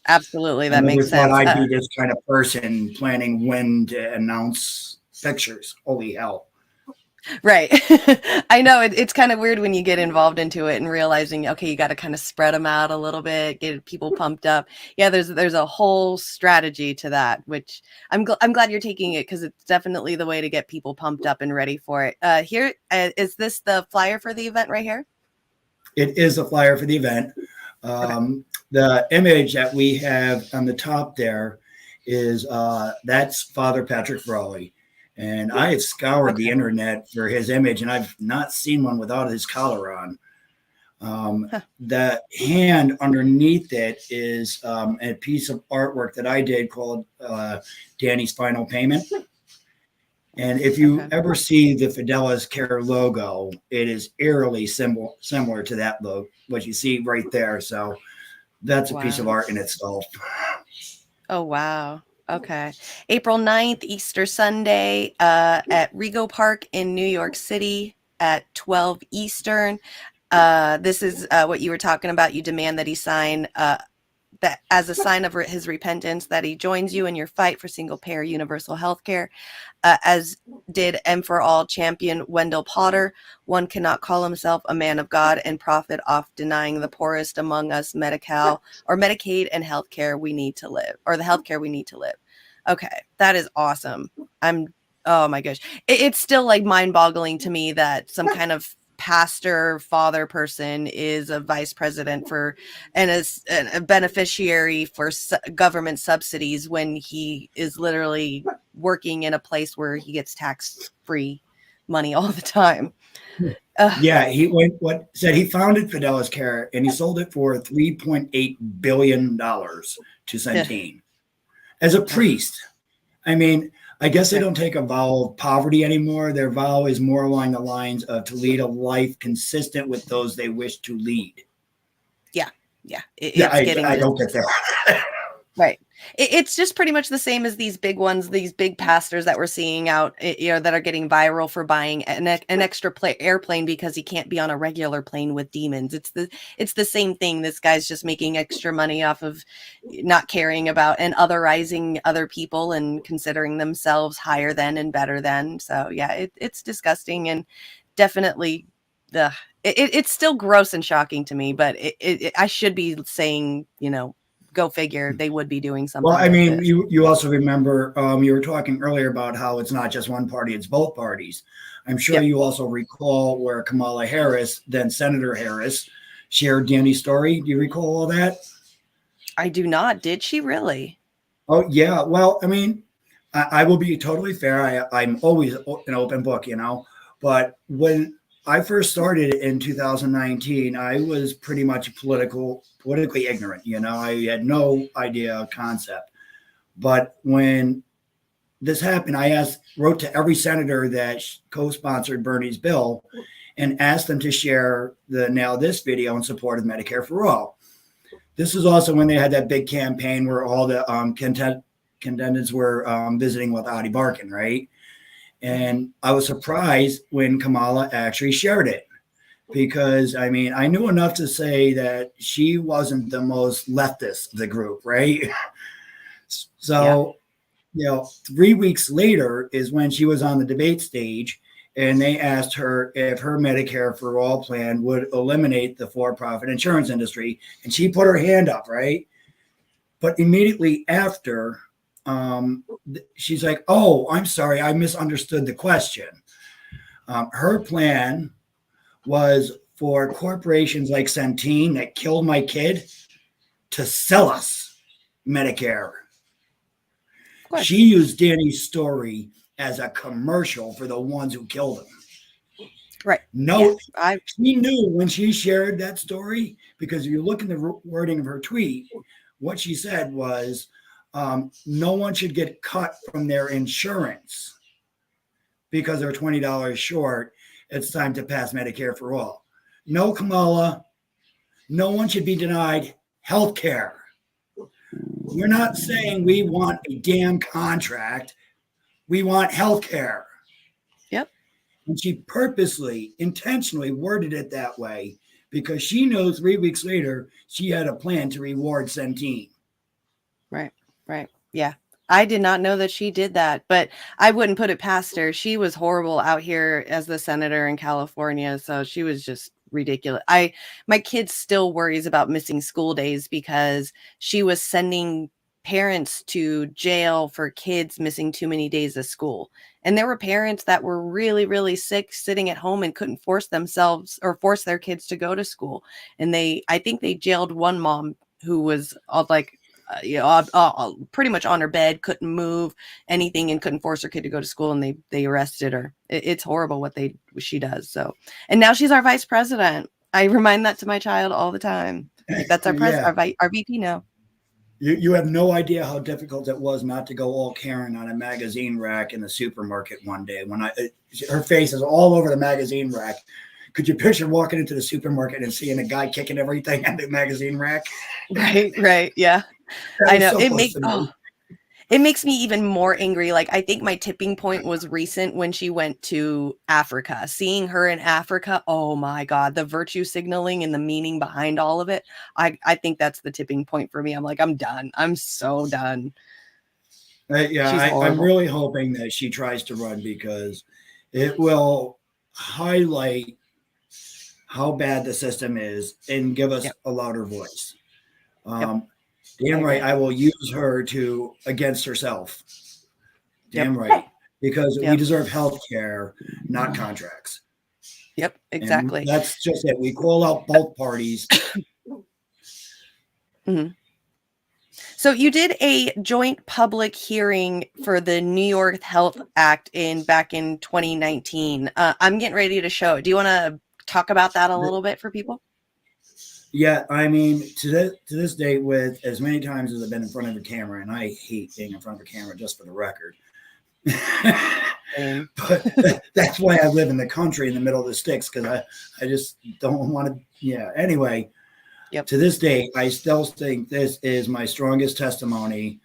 Absolutely, that makes sense. I'd be this kind of person planning when to announce pictures. Holy hell. Right. I know it's kind of weird when you get involved into it and realizing, okay, you got to kind of spread them out a little bit, get people pumped up. Yeah, there's a whole strategy to that, which I'm glad you're taking it, because it's definitely the way to get people pumped up and ready for it. Here, is this the flyer for the event right here? It is a flyer for the event. The image that we have on the top there is that's Father Patrick Frawley. And I have scoured the internet for his image, and I've not seen one without his collar on. The hand underneath it is a piece of artwork that I did called Danny's Final Payment. And if you ever see the Fidelis Care logo, it is eerily similar to that logo, what you see right there. So that's a piece of art in itself. Oh, wow. Okay. April 9th, Easter Sunday, at Rego Park in New York City at 12 Eastern. This is what you were talking about. You demand that he sign that as a sign of his repentance, that he joins you in your fight for single-payer universal health care, as did M for All champion Wendell Potter. One cannot call himself a man of God and profit off denying the poorest among us Medicaid and healthcare we need to live, or the healthcare we need to live. Okay, that is awesome. Oh my gosh. It's still like mind-boggling to me that some kind of pastor, father person is a vice president for and is a beneficiary for government subsidies when he is literally working in a place where he gets tax-free money all the time. Yeah, he went. What said he founded Fidelis Care and he sold it for $3.8 billion to Centene as a priest. I mean, I guess they don't take a vow of poverty anymore. Their vow is more along the lines of to lead a life consistent with those they wish to lead. Yeah. I don't get that. Right. It's just pretty much the same as these big ones, these big pastors that we're seeing out, that are getting viral for buying an extra airplane because he can't be on a regular plane with demons. It's the same thing. This guy's just making extra money off of not caring about and otherizing other people and considering themselves higher than and better than. So yeah, it's disgusting and definitely it's still gross and shocking to me, but I should be saying, go figure, they would be doing something. Well, I mean, this. you also remember you were talking earlier about how it's not just one party, it's both parties. I'm sure you also recall where Kamala Harris, then Senator Harris, shared Danny's story. Do you recall all that? I do not. Did she really? Oh, yeah. Well, I mean, I will be totally fair. I'm always an open book, but when I first started in 2019, I was pretty much politically ignorant. I had no idea concept. But when this happened, I wrote to every senator that co-sponsored Bernie's bill and asked them to share the Now This video in support of Medicare for All. This is also when they had that big campaign where all the contendants were visiting with Adi Barkan, right? And I was surprised when Kamala actually shared it because, I mean, I knew enough to say that she wasn't the most leftist of the group, right? So, 3 weeks later is when she was on the debate stage and they asked her if her Medicare for All plan would eliminate the for-profit insurance industry. And she put her hand up, right? But immediately after, she's like, "Oh, I'm sorry, I misunderstood the question." Her plan was for corporations like Centene that killed my kid to sell us Medicare. She used Danny's story as a commercial for the ones who killed him. Right. No, she knew when she shared that story, because if you look in the wording of her tweet, what she said was, no one should get cut from their insurance because they're $20 short. It's time to pass Medicare for All. No, Kamala, no one should be denied health care. We're not saying we want a damn contract. We want health care. Yep. And she purposely, intentionally worded it that way because she knows 3 weeks later she had a plan to reward Centene. Right. Yeah. I did not know that she did that, but I wouldn't put it past her. She was horrible out here as the senator in California. So she was just ridiculous. My kid still worries about missing school days because she was sending parents to jail for kids missing too many days of school. And there were parents that were really, really sick sitting at home and couldn't force themselves or force their kids to go to school. And I think they jailed one mom who was pretty much on her bed, couldn't move anything and couldn't force her kid to go to school, and they arrested her. It's horrible what she does. So, and now she's our vice president. I remind that to my child all the time. Like, that's our president, our VP now. You have no idea how difficult it was not to go all Karen on a magazine rack in the supermarket one day when her face is all over the magazine rack. Could you picture walking into the supermarket and seeing a guy kicking everything on the magazine rack? Right. Yeah. I know. It makes me even more angry. Like, I think my tipping point was recent when she went to Africa. Seeing her in Africa, oh my God, the virtue signaling and the meaning behind all of it. I think that's the tipping point for me. I'm like, I'm done. I'm so done. I'm really hoping that she tries to run because it will highlight how bad the system is and give us a louder voice. Damn right, I will use her against herself. Damn right, because we deserve health care, not contracts. Yep, exactly. And that's just it. We call out both parties. Mm-hmm. So you did a joint public hearing for the New York Health Act back in 2019. I'm getting ready to show it. Do you want to talk about that a little bit for people? Yeah, I mean, to this day, with as many times as I've been in front of a camera, and I hate being in front of a camera, just for the record. But that's why I live in the country in the middle of the sticks, because I just don't want to. Yeah. Anyway, Yep. to this day, I still think this is my strongest testimony.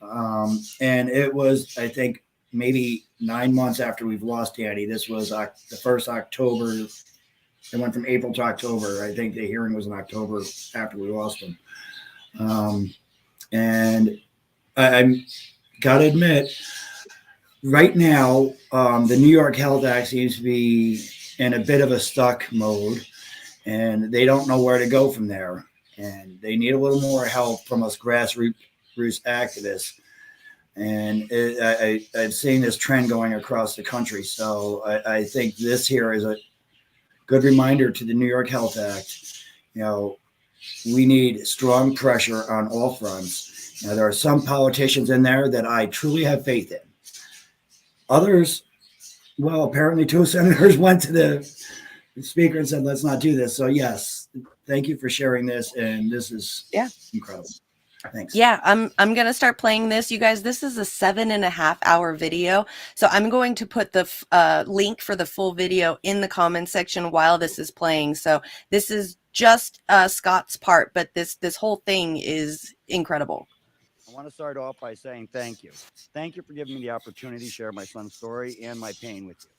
And it was, I think, maybe 9 months after we've lost Danny. This was the first October. It went from April to October. I think the hearing was in October after we lost him. And I'm got to admit, right now, the New York Health Act seems to be in a bit of a stuck mode, and they don't know where to go from there. And they need a little more help from us grassroots activists. And I've seen this trend going across the country. So I think this here is a good reminder to the New York Health Act. You know, we need strong pressure on all fronts. Now, there are some politicians in there that I truly have faith in. Others, well, apparently 2 senators went to the speaker and said, let's not do this. So yes, thank you for sharing this. And this is incredible. Thanks. Yeah, I'm gonna start playing this, you guys. This is a 7.5-hour video, so I'm going to put the link for the full video in the comment section while this is playing. So this is just Scott's part, but this whole thing is incredible. I want to start off by saying thank you. Thank you for giving me the opportunity to share my son's story and my pain with you.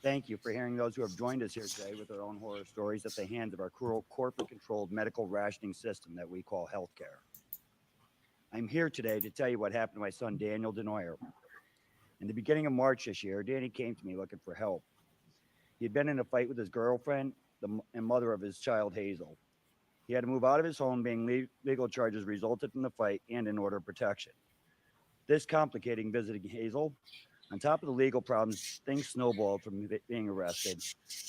Thank you for hearing those who have joined us here today with their own horror stories at the hands of our cruel, corporate-controlled medical rationing system that we call healthcare. I'm here today to tell you what happened to my son, Daniel Desnoyers. In the beginning of March this year, Danny came to me looking for help. He had been in a fight with his girlfriend and mother of his child, Hazel. He had to move out of his home, being legal charges resulted from the fight and an order of protection. This complicating visiting Hazel. On top of the legal problems, things snowballed from being arrested.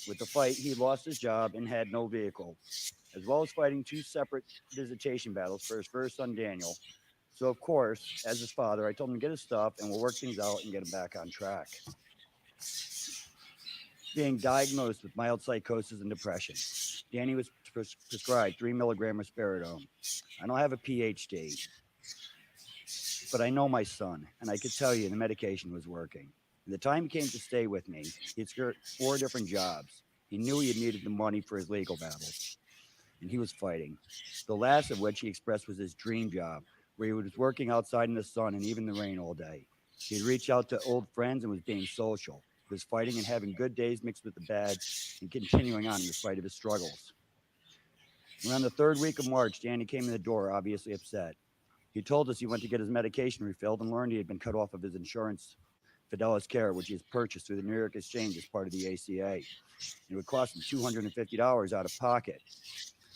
With the fight, he lost his job and had no vehicle, as well as fighting 2 separate visitation battles for his first son, Daniel. So, of course, as his father, I told him to get his stuff and we'll work things out and get him back on track. Being diagnosed with mild psychosis and depression, Danny was prescribed 3 milligram risperidone. I don't have a PhD, but I know my son, and I could tell you the medication was working. And the time he came to stay with me, he had secured 4 different jobs. He knew he had needed the money for his legal battles, and he was fighting. The last of which he expressed was his dream job, where he was working outside in the sun and even the rain all day. He had reached out to old friends and was being social. He was fighting and having good days mixed with the bad and continuing on in spite of his struggles. Around the 3rd week of March, Danny came in the door, obviously upset. He told us he went to get his medication refilled and learned he had been cut off of his insurance, Fidelis Care, which he has purchased through the New York Exchange as part of the ACA. It would cost him $250 out of pocket.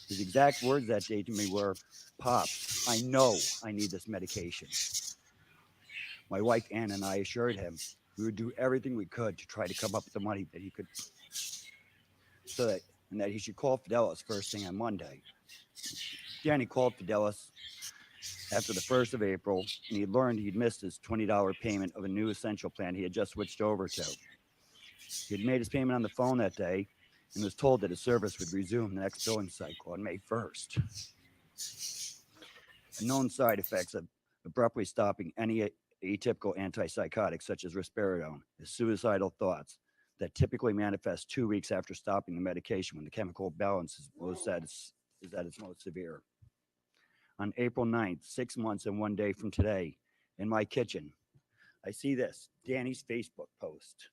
His exact words that day to me were, "Pops, I know I need this medication." My wife, Ann, and I assured him we would do everything we could to try to come up with the money that he could, and that he should call Fidelis first thing on Monday. Danny called Fidelis after the 1st of April, and he learned he'd missed his $20 payment of a new essential plan he had just switched over to. He had made his payment on the phone that day and was told that his service would resume the next billing cycle on May 1st. A known side effects of abruptly stopping any atypical antipsychotic such as risperidone is suicidal thoughts that typically manifest 2 weeks after stopping the medication when the chemical balance is at its most severe. On April 9th, 6 months and 1 day from today, in my kitchen, I see this, Danny's Facebook post.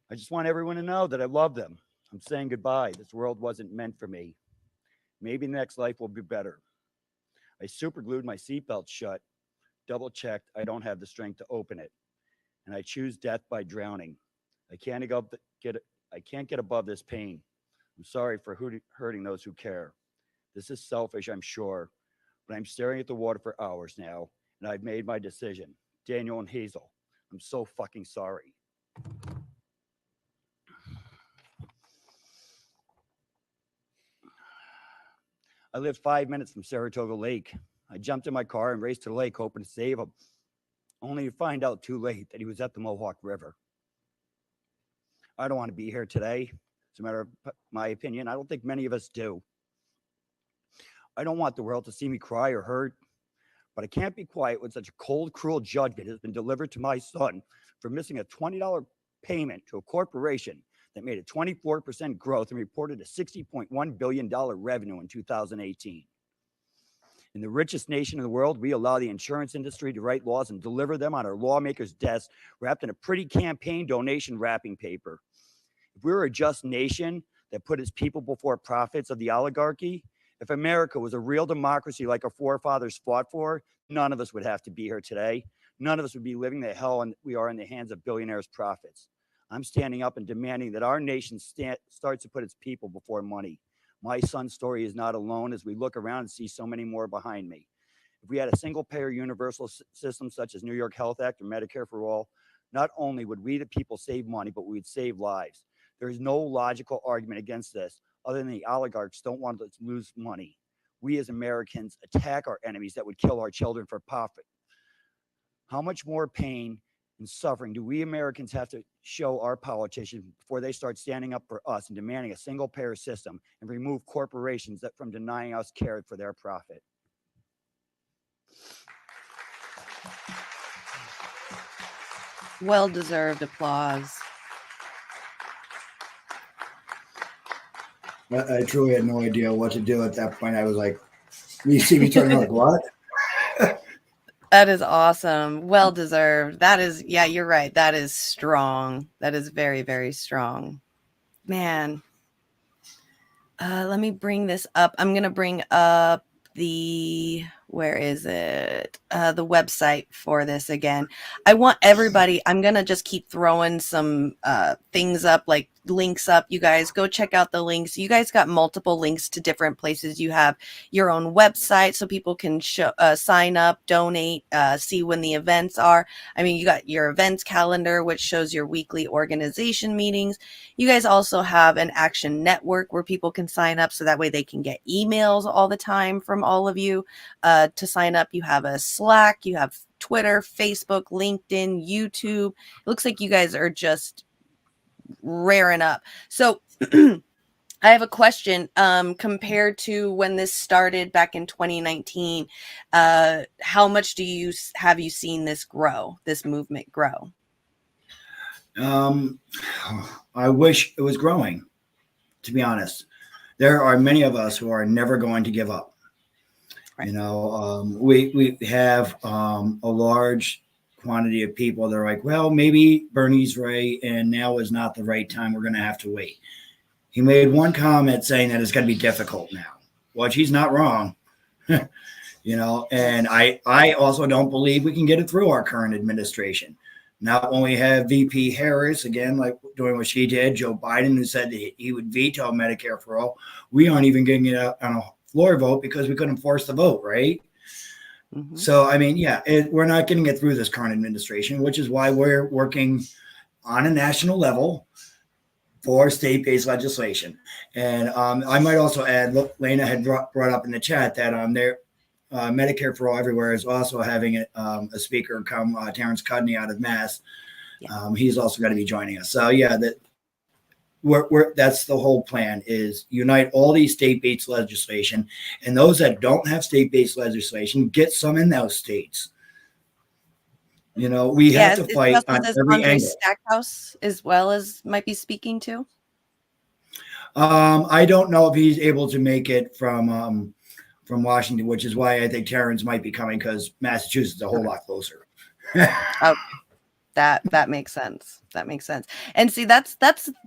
I just want everyone to know that I love them. I'm saying goodbye. This world wasn't meant for me. Maybe the next life will be better. I super glued my seatbelt shut, double checked I don't have the strength to open it, and I choose death by drowning. I can't get above this pain. I'm sorry for hurting those who care. This is selfish, I'm sure, but I'm staring at the water for hours now, and I've made my decision. Daniel and Hazel, I'm so fucking sorry. I live 5 minutes from Saratoga Lake. I jumped in my car and raced to the lake hoping to save him, only to find out too late that he was at the Mohawk River. I don't want to be here today. As a matter of my opinion, I don't think many of us do. I don't want the world to see me cry or hurt, but I can't be quiet when such a cold, cruel judgment has been delivered to my son for missing a $20 payment to a corporation that made a 24% growth and reported a $60.1 billion revenue in 2018. In the richest nation in the world, we allow the insurance industry to write laws and deliver them on our lawmakers' desks, wrapped in a pretty campaign donation wrapping paper. If we were a just nation that put its people before profits of the oligarchy, if America was a real democracy like our forefathers fought for, none of us would have to be here today. None of us would be living the hell we are in the hands of billionaires' profits. I'm standing up and demanding that our nation starts to put its people before money. My son's story is not alone as we look around and see so many more behind me. If we had a single-payer universal system such as New York Health Act or Medicare for All, not only would we the people save money, but we would save lives. There is no logical argument against this other than the oligarchs don't want us to lose money. We as Americans attack our enemies that would kill our children for profit. How much more pain and suffering do we Americans have to show our politicians before they start standing up for us and demanding a single payer system and remove corporations from denying us care for their profit? Well-deserved applause. I truly had no idea what to do at that point. I was like, you see me turning like, what? That is awesome. Well deserved. That is, yeah, you're right. That is strong. That is very, very strong. Man. Let me bring this up. I'm going to bring up where is it? The website for this again. I want everybody, I'm going to just keep throwing some things up, like links up. You guys go check out the links. You guys got multiple links to different places. You have your own website so people can sign up, donate, see when the events are. I mean, you got your events calendar, which shows your weekly organization meetings. You guys also have an action network where people can sign up so that way they can get emails all the time from all of you to sign up. You have a Slack, you have Twitter, Facebook, LinkedIn, YouTube. It looks like you guys are just raring up. So I have a question. Compared to when this started back in 2019, how much have you seen this movement grow? I wish it was growing, to be honest. There are many of us who are never going to give up. Right. You know, we have a large quantity of people that are like, well, maybe Bernie's right, and now is not the right time. We're going to have to wait. He made one comment saying that it's going to be difficult now, which he's not wrong. You know, and I also don't believe we can get it through our current administration. Not when we have VP Harris, again, like doing what she did, Joe Biden, who said that he would veto Medicare for all. We aren't even getting it on a floor vote because we couldn't force the vote, right? Mm-hmm. So, I mean, yeah, we're not getting it through this current administration, which is why we're working on a national level for state-based legislation. And I might also add, look, Lena had brought up in the chat that Medicare for All Everywhere is also having a speaker come, Terrence Cudney out of Mass. Yeah. He's also going to be joining us. So, yeah, that's the whole plan, is unite all these state-based legislation, and those that don't have state-based legislation, get some in those states. You know, we have to fight on every angle. Stackhouse as well as might be speaking to. I don't know if he's able to make it from Washington, which is why I think Terrence might be coming, because Massachusetts is a whole lot closer. Oh, that makes sense. That makes sense. And see,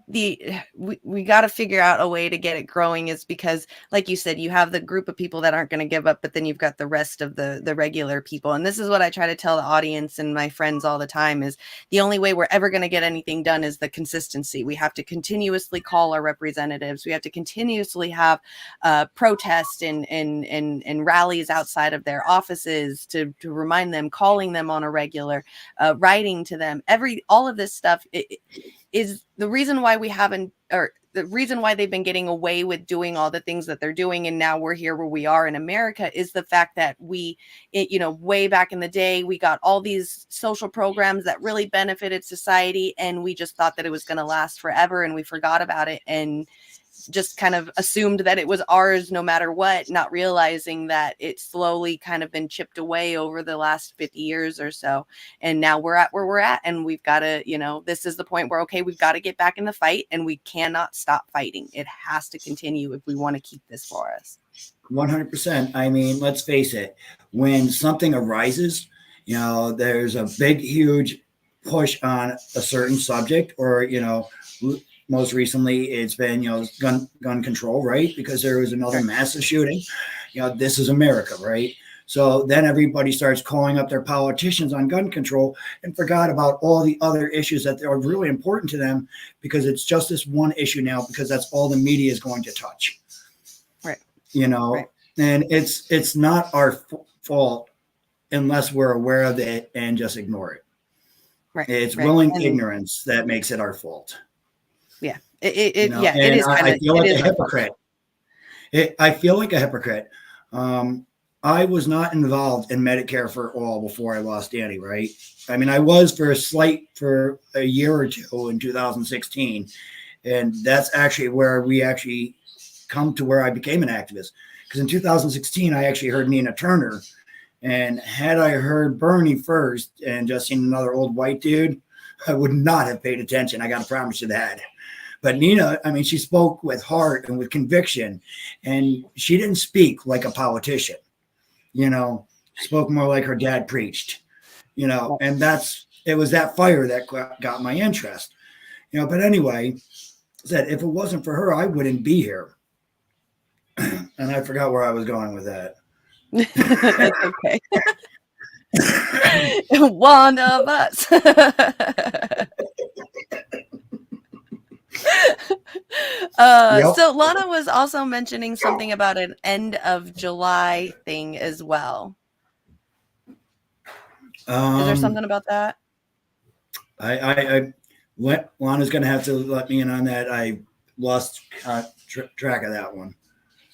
we got to figure out a way to get it growing, is because, like you said, you have the group of people that aren't going to give up, but then you've got the rest of the regular people. And this is what I try to tell the audience and my friends all the time, is the only way we're ever going to get anything done is the consistency. We have to continuously call our representatives. We have to continuously have protests and rallies outside of their offices to remind them, calling them on a regular, writing to them, all of this stuff. stuff is the reason why we haven't, or the reason why they've been getting away with doing all the things that they're doing, and now we're here where we are in America, is the fact that way back in the day, we got all these social programs that really benefited society, and we just thought that it was going to last forever, and we forgot about it and just kind of assumed that it was ours no matter what, not realizing that it's slowly kind of been chipped away over the last 50 years or so. And now we're at where we're at, and we've got to, this is the point where, okay, we've got to get back in the fight, and we cannot stop fighting. It has to continue if we want to keep this for us. 100%. I mean, let's face it, when something arises, there's a big, huge push on a certain subject, or, most recently it's been, gun control, right? Because there was another massive shooting. This is America, right? So then everybody starts calling up their politicians on gun control and forgot about all the other issues that are really important to them, because it's just this one issue now, because that's all the media is going to touch. Right. Right. And it's not our fault unless we're aware of it and just ignore it. Right. It's willing ignorance that makes it our fault. Yeah. It is. I feel like a hypocrite. I feel like a hypocrite. I was not involved in Medicare for all before I lost Danny, right? I mean, I was for a year or two in 2016. And that's actually where we actually come to where I became an activist. Because in 2016, I actually heard Nina Turner. And had I heard Bernie first and just seen another old white dude, I would not have paid attention. I got to promise you that. But Nina, I mean, she spoke with heart and with conviction, and she didn't speak like a politician, spoke more like her dad preached, and it was that fire that got my interest, but anyway, said if it wasn't for her, I wouldn't be here. And I forgot where I was going with that. That's okay. One of us. Yep. So Lana was also mentioning something about an end of July thing as well. Is there something about that? Lana's going to have to let me in on that. I lost track of that one.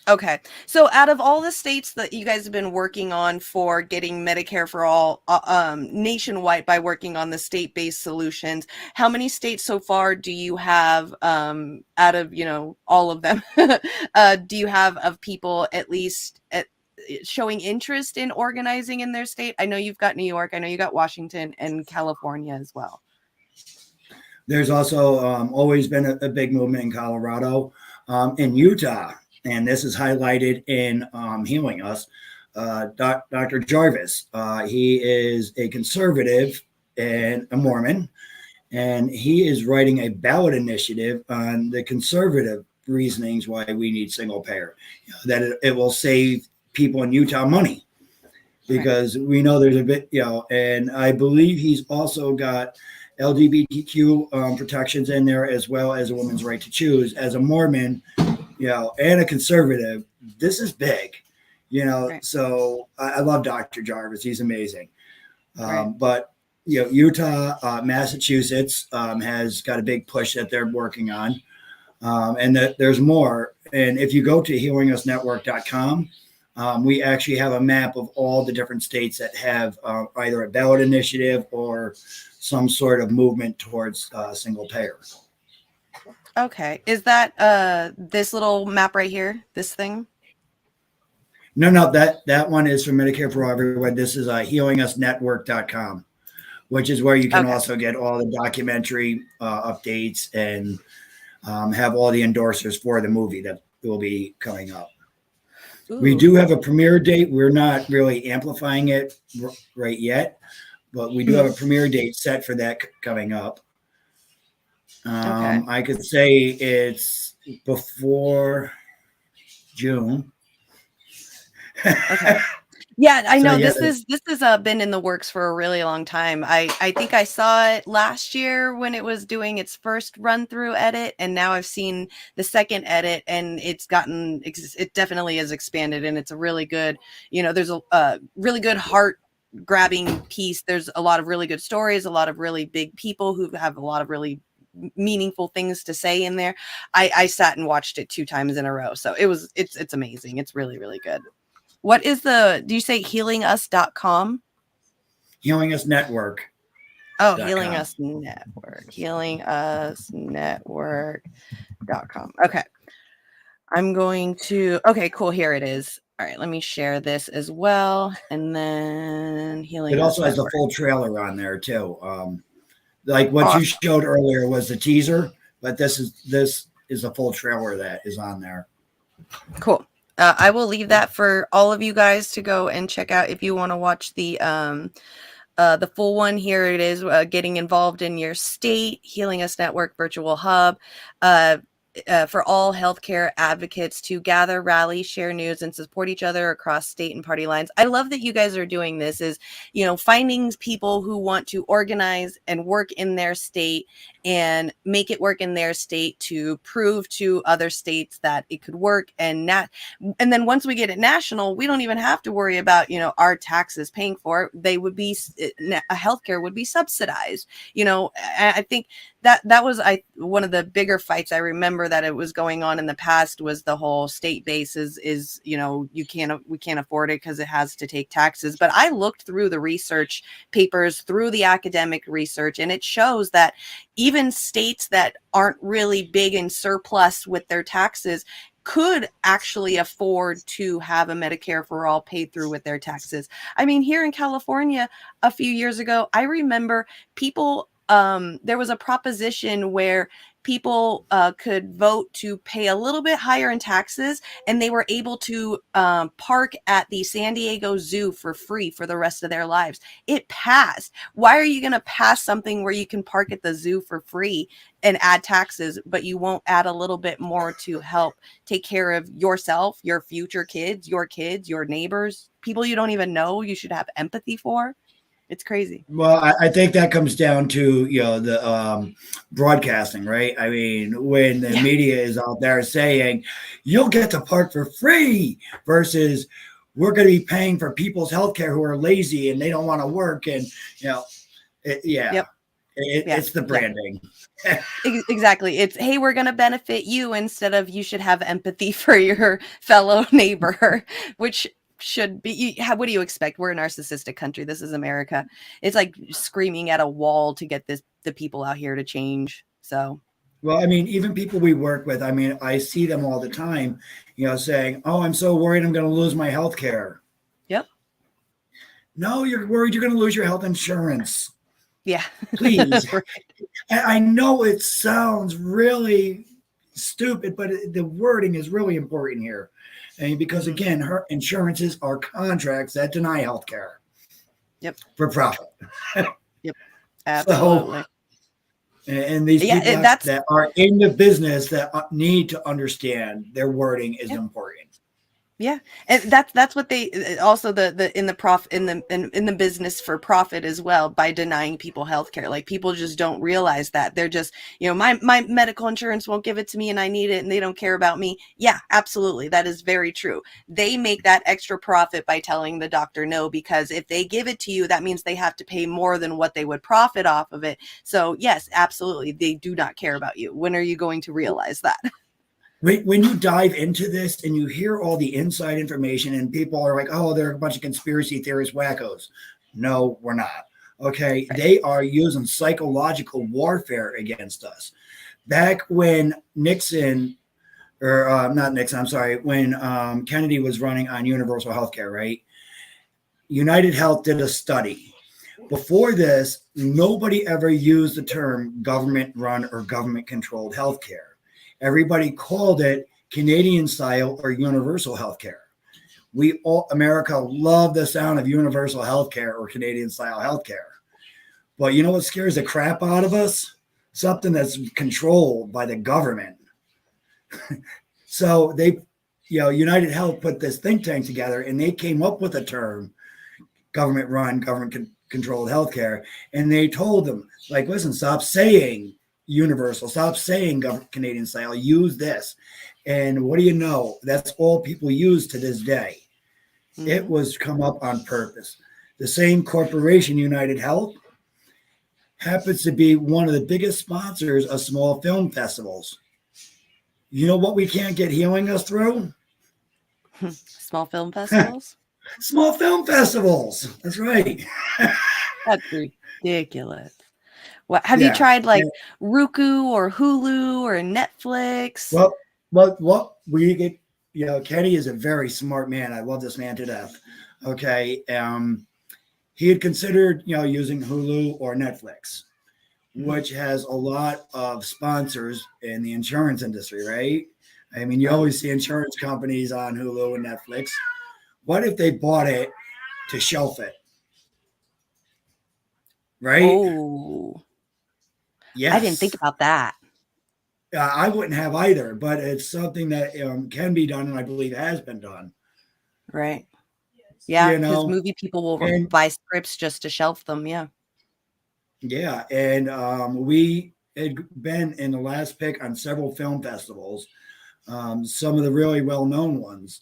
Okay. So out of all the states that you guys have been working on for getting Medicare for all nationwide by working on the state-based solutions, how many states so far do you have out of, all of them? Do you have of people at least showing interest in organizing in their state? I know you've got New York. I know you got Washington and California as well. There's also always been a big movement in Colorado, in Utah. And this is highlighted in Healing Us. Dr. Jarvis, he is a conservative and a Mormon, and he is writing a ballot initiative on the conservative reasonings why we need single payer, that it will save people in Utah money, because we know there's a bit, and I believe he's also got LGBTQ protections in there, as well as a woman's right to choose. As a Mormon, and a conservative, this is big, so I love Dr. Jarvis. He's amazing. But, Utah, Massachusetts has got a big push that they're working on. And there's more. And if you go to healingus.network.com, we actually have a map of all the different states that have either a ballot initiative or some sort of movement towards single payer. Okay. Is that this little map right here? This thing? No, that one is for Medicare for Everyone. This is healingusnetwork.com, which is where you can also get all the documentary updates and have all the endorsers for the movie that will be coming up. Ooh. We do have a premiere date. We're not really amplifying it right yet, but we do have a premiere date set for that coming up. I could say it's before June. Okay. Yeah, I know. So, this has been in the works for a really long time. I think I saw it last year when it was doing its first run through edit, and now I've seen the second edit, and it definitely has expanded, and it's a really good, there's a really good heart grabbing piece. There's a lot of really good stories, a lot of really big people who have a lot of really meaningful things to say in there. I sat and watched it 2 times in a row. So it's amazing. It's really, really good. What is do you say healingus.com? Healing Us Network. Oh, .com. Healing Us Network. HealingUsNetwork.com. Okay. I'm going to, okay, cool. Here it is. All right. Let me share this as well. And then Healing It Us also has a Network. full trailer on there too. Like what Awesome. you showed earlier was the teaser, but this is a full trailer that is on there. Cool. I will leave that for all of you guys to go and check out if you want to watch the full one. Here it is, getting involved in your state, Healing Us Network Virtual Hub, for all healthcare advocates to gather, rally, share news, and support each other across state and party lines. I love that you guys are doing this, is, finding people who want to organize and work in their state and make it work in their state to prove to other states that it could work. And then once we get it national, we don't even have to worry about, our taxes paying for it. They would be, healthcare would be subsidized. I think that was one of the bigger fights I remember that it was going on in the past, was the whole state base is we can't afford it because it has to take taxes. But I looked through the research papers, through the academic research, and it shows that even states that aren't really big in surplus with their taxes could actually afford to have a Medicare for all paid through with their taxes. I mean, here in California a few years ago, I remember people, there was a proposition where people could vote to pay a little bit higher in taxes, and they were able to park at the San Diego Zoo for free for the rest of their lives. It passed. Why are you going to pass something where you can park at the zoo for free and add taxes, but you won't add a little bit more to help take care of yourself, your future kids, your neighbors, people you don't even know you should have empathy for? It's crazy. Well, I think that comes down to the broadcasting, right? I mean, when the media is out there saying you'll get to park for free versus we're going to be paying for people's healthcare who are lazy and they don't want to work, and it's the branding. Exactly. It's, hey, we're going to benefit you instead of you should have empathy for your fellow neighbor, which should be, what do you expect? We're a narcissistic country. This is America. It's like screaming at a wall to get the people out here to change. So, well, I mean, even people we work with, I mean, I see them all the time, saying, oh, I'm so worried I'm going to lose my health care. Yep. No, you're worried you're going to lose your health insurance. Yeah. Please. Right. I know it sounds really stupid, but the wording is really important here. And because again, her insurances are contracts that deny health care. Yep. For profit. Yep. Absolutely. So, and these people that are in the business that need to understand their wording is important. Yeah, and that's what they also in the business for profit as well, by denying people healthcare. Like, people just don't realize that they're just, my medical insurance won't give it to me and I need it and they don't care about me. Yeah, absolutely, that is very true. They make that extra profit by telling the doctor no, because if they give it to you, that means they have to pay more than what they would profit off of it. So yes, absolutely, they do not care about you. When are you going to realize that? When you dive into this and you hear all the inside information and people are like, oh, they're a bunch of conspiracy theorist wackos. No, we're not. Okay. Right. They are using psychological warfare against us. Back when when Kennedy was running on universal healthcare, right? United Health did a study. Before this, nobody ever used the term government run or government controlled healthcare. Everybody called it Canadian style or universal healthcare. America loved the sound of universal healthcare or Canadian style healthcare. But you know what scares the crap out of us? Something that's controlled by the government. So United Health put this think tank together and they came up with the term government run, government controlled healthcare. And they told them, like, listen, stop saying universal, stop saying Canadian style, use this. And what do you know? That's all people use to this day. Mm-hmm. It was come up on purpose. the same corporation, United Health, happens to be one of the biggest sponsors of small film festivals. You know what we can't get healing us through? Small film festivals? Small film festivals. That's right. That's ridiculous. What have you Yeah. tried like Roku or Hulu or Netflix? Well, what we get, Kenny is a very smart man. I love this man to death. Okay. He had considered, using Hulu or Netflix, which has a lot of sponsors in the insurance industry, right? I mean, you always see insurance companies on Hulu and Netflix. What if they bought it to shelf it? Right? Oh, Yes. I didn't think about that. I wouldn't have either, but it's something that can be done, and I believe has been done. Right. Yeah, You because know, movie people will and buy scripts just to shelf them. Yeah. yeah, and we had been in the last pick on several film festivals, some of the really well-known ones,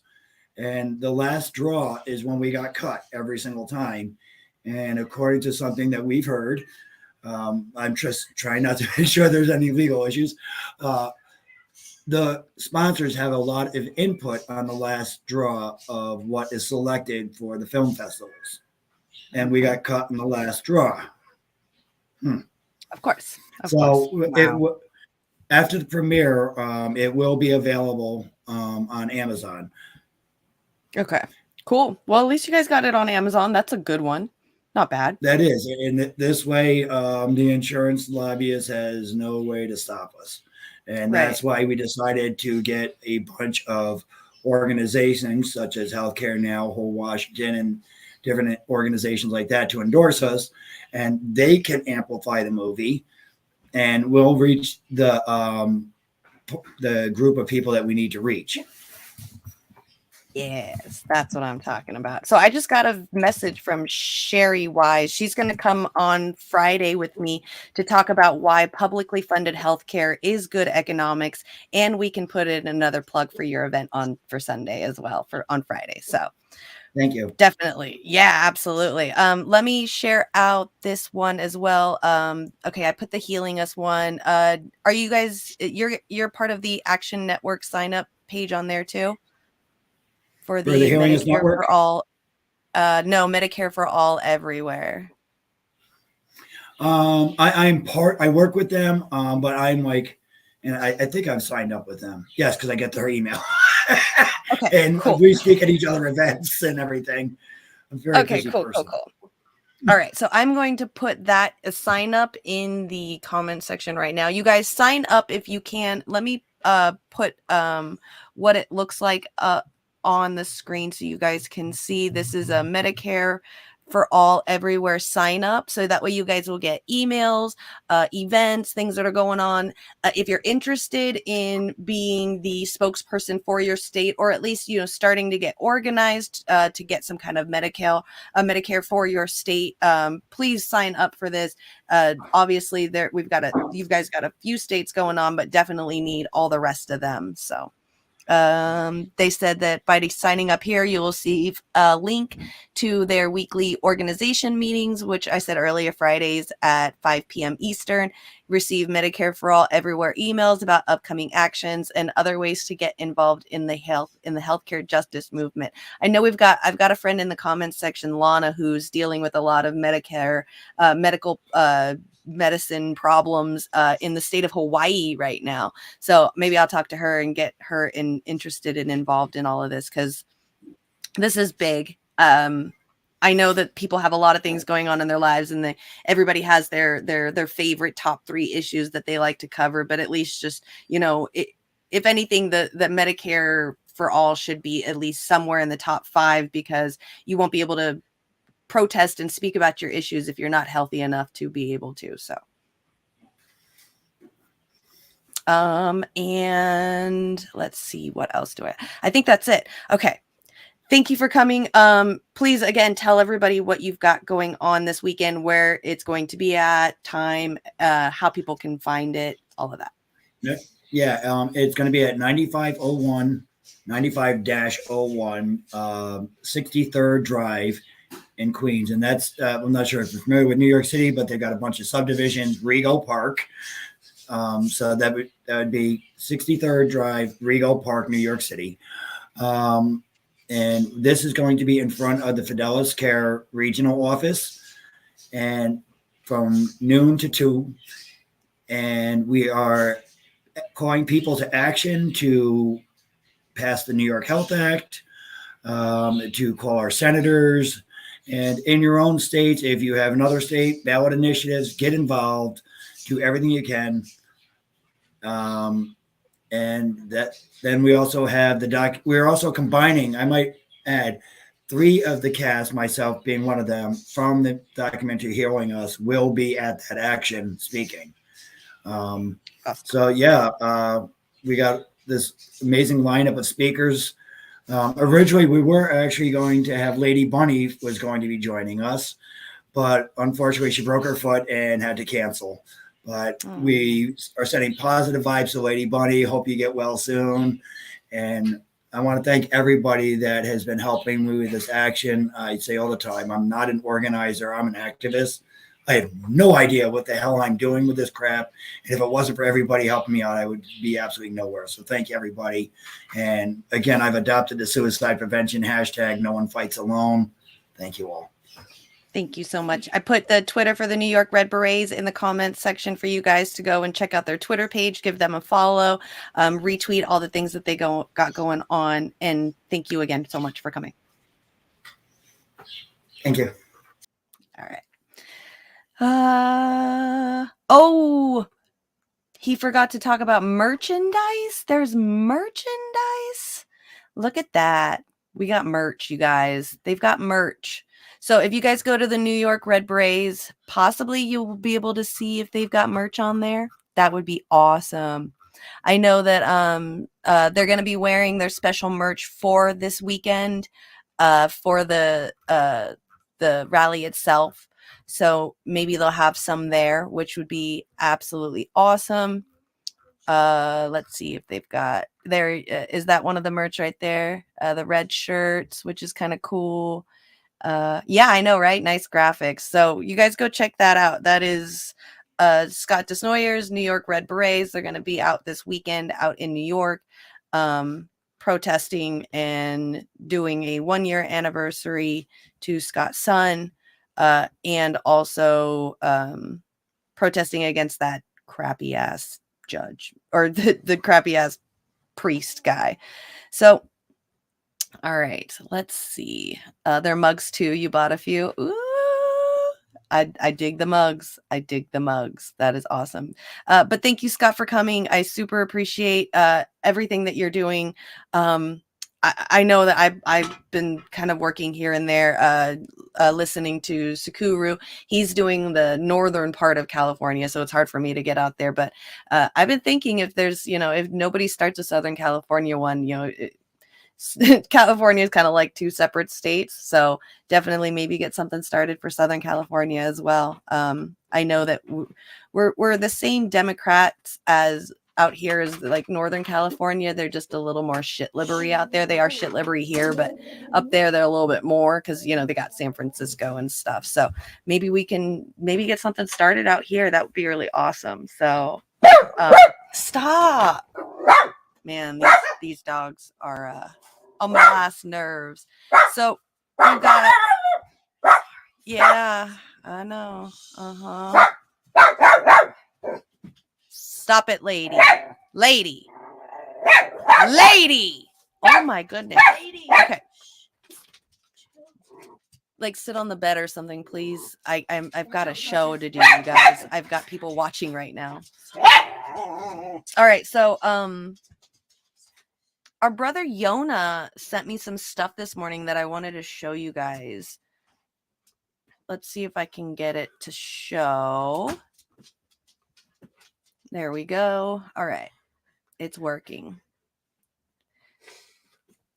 and the last draw is when we got cut every single time. And according to something that we've heard, I'm just trying not to make sure there's any legal issues. The sponsors have a lot of input on the last draw of what is selected for the film festivals. And we got cut in the last draw. Of course. So Wow. after the premiere, it will be available on Amazon. Okay. Cool. Well, at least you guys got it on Amazon. That's a good one. Not bad. That is. And this way, the insurance lobbyist has no way to stop us. And Right. that's why we decided to get a bunch of organizations such as Healthcare Now, Whole Washington, and different organizations like that to endorse us. And they can amplify the movie, and we'll reach the group of people that we need to reach. Yes, that's what I'm talking about. So I just got a message from Sherry Wise. She's going to come on Friday with me to talk about why publicly funded healthcare is good economics, and we can put in another plug for your event for Sunday as well on Friday. So Thank you. definitely. Yeah, absolutely. Let me share out this one as well. Okay, I put the Healing Us one. Are you guys you're part of the Action Network sign up page on there too? For the Healing Us Medicare Network? for All. No, Medicare for All everywhere. I work with them, but I'm like, and I think I'm signed up with them. Yes, because I get their email. Okay, And cool. we speak at each other events and everything. I'm a very busy Cool. All right, so I'm going to put that sign up in the comment section right now. You guys sign up if you can. Let me put what it looks like on the screen so you guys can see. This is a Medicare for All everywhere sign up, so that way you guys will get emails, events, things that are going on. If you're interested in being the spokesperson for your state, or at least starting to get organized to get some kind of Medicare for your state, please sign up for this. Obviously, you guys got a few states going on, but definitely need all the rest of them. So they said that by signing up here, you will receive a link to their weekly organization meetings, which I said earlier, Fridays at 5 p.m. Eastern. Receive Medicare for All everywhere emails about upcoming actions and other ways to get involved in the healthcare justice movement. I know I've got a friend in the comments section, Lana, who's dealing with a lot of Medicare medical medicine problems in the state of Hawaii right now. So maybe I'll talk to her and get her interested and involved in all of this, because this is big. I know that people have a lot of things going on in their lives, and everybody has their favorite top 3 issues that they like to cover. But at least just, if anything, the Medicare for All should be at least somewhere in the top 5, because you won't be able to protest and speak about your issues if you're not healthy enough to be able to. So and let's see, what else I think that's it. Okay, thank you for coming. Please again tell everybody what you've got going on this weekend, where it's going to be at, time, how people can find it, all of that. Yeah, it's going to be at 9501 95-01 63rd Drive in Queens, and that's I'm not sure if you're familiar with New York City, but they've got a bunch of subdivisions. Regal Park, so that would be 63rd Drive, Regal Park, New York City. And this is going to be in front of the Fidelis Care regional office, and from noon to 2. And we are calling people to action to pass the New York Health Act, to call our senators. And in your own state, if you have another state, ballot initiatives, get involved, do everything you can. And then we also have we're also combining, I might add, 3 of the cast, myself being one of them, from the documentary Healing Us, will be at that action speaking. So yeah, we got this amazing lineup of speakers. Originally, we were actually going to have Lady Bunny was going to be joining us, but unfortunately, she broke her foot and had to cancel. But we are sending positive vibes to Lady Bunny. Hope you get well soon. And I want to thank everybody that has been helping me with this action. I say all the time, I'm not an organizer. I'm an activist. I have no idea what the hell I'm doing with this crap. And if it wasn't for everybody helping me out, I would be absolutely nowhere. So thank you, everybody. And again, I've adopted the suicide prevention hashtag, no one fights alone. Thank you all. Thank you so much. I put the Twitter for the New York Red Berets in the comments section for you guys to go and check out their Twitter page, give them a follow, retweet all the things that they got going on. And thank you again so much for coming. Thank you. All right. Oh, he forgot to talk about merchandise. There's merchandise. Look at that. We got merch, you guys. They've got merch. So if you guys go to the New York Red Berets, possibly you'll be able to see if they've got merch on there. That would be awesome. I know that they're going to be wearing their special merch for this weekend, for the rally itself. So maybe they'll have some there, which would be absolutely awesome. Let's see if they've got there. Is that one of the merch right there? The red shirts, which is kind of cool. Yeah, I know, right? Nice graphics. So you guys go check that out. That is Scott Desnoyers, New York Red Berets. They're going to be out this weekend out in New York, protesting and doing a 1-year anniversary to Scott's son, and also protesting against that crappy ass judge, or the crappy ass priest guy. So all right, let's see. Their mugs too. You bought a few. Ooh, I dig the mugs. I dig the mugs. That is awesome. But thank you, Scott, for coming. I super appreciate everything that you're doing. I know that I've been kind of working here and there, listening to Sakuru. He's doing the northern part of California, so it's hard for me to get out there. But I've been thinking, if there's, if nobody starts a Southern California one, California is kind of like 2 separate states, so definitely maybe get something started for Southern California as well. I know that we're the same Democrats as out here as like Northern California. They're just a little more shit-libbery out there. They are shit-libbery here, but up there they're a little bit more because they got San Francisco and stuff. So maybe we can get something started out here. That would be really awesome. So stop. Man, these dogs are on my last nerves. So we've got, yeah, I know. Stop it, lady. Oh my goodness. Okay. Like, sit on the bed or something, please. I've got a show to do, you guys. I've got people watching right now. All right, so our brother Yona sent me some stuff this morning that I wanted to show you guys. Let's see if I can get it to show. There we go. All right. It's working.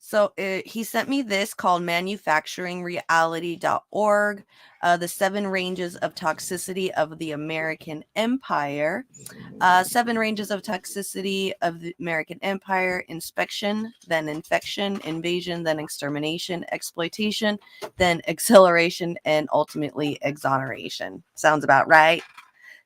So he sent me this called manufacturingreality.org, the 7 ranges of toxicity of the American Empire. 7 ranges of toxicity of the American Empire: inspection, then infection, invasion, then extermination, exploitation, then acceleration, and ultimately exoneration. Sounds about right.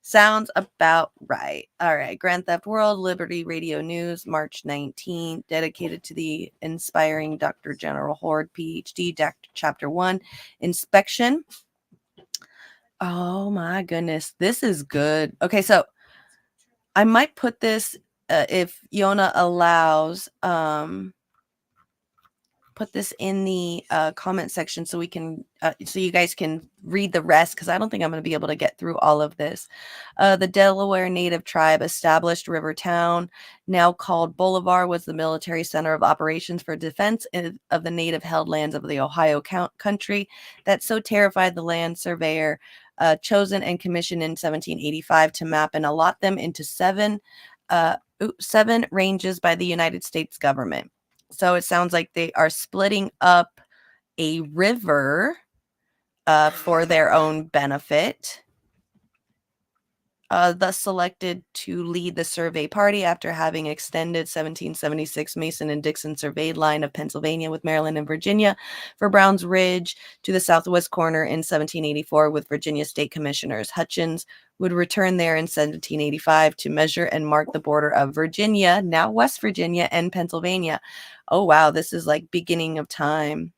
Sounds about right. All right. Grand Theft World, Liberty Radio News, March 19, dedicated to the inspiring Dr. General Horde, PhD, Chapter 1, Inspection. Oh my goodness. This is good. Okay, so I might put this, if Yona allows, put this in the comment section so we can so you guys can read the rest, because I don't think I'm going to be able to get through all of this. The Delaware Native tribe established Rivertown, now called Bolivar, was the military center of operations for defense of the native held lands of the Ohio country that so terrified the land surveyor chosen and commissioned in 1785 to map and allot them into 7 ranges by the United States government. So it sounds like they are splitting up a river for their own benefit. Thus selected to lead the survey party after having extended 1776 Mason and Dixon surveyed line of Pennsylvania with Maryland and Virginia for Browns Ridge to the southwest corner in 1784 with Virginia State Commissioners. Hutchins would return there in 1785 to measure and mark the border of Virginia, now West Virginia, and Pennsylvania. Oh, wow. This is like beginning of time.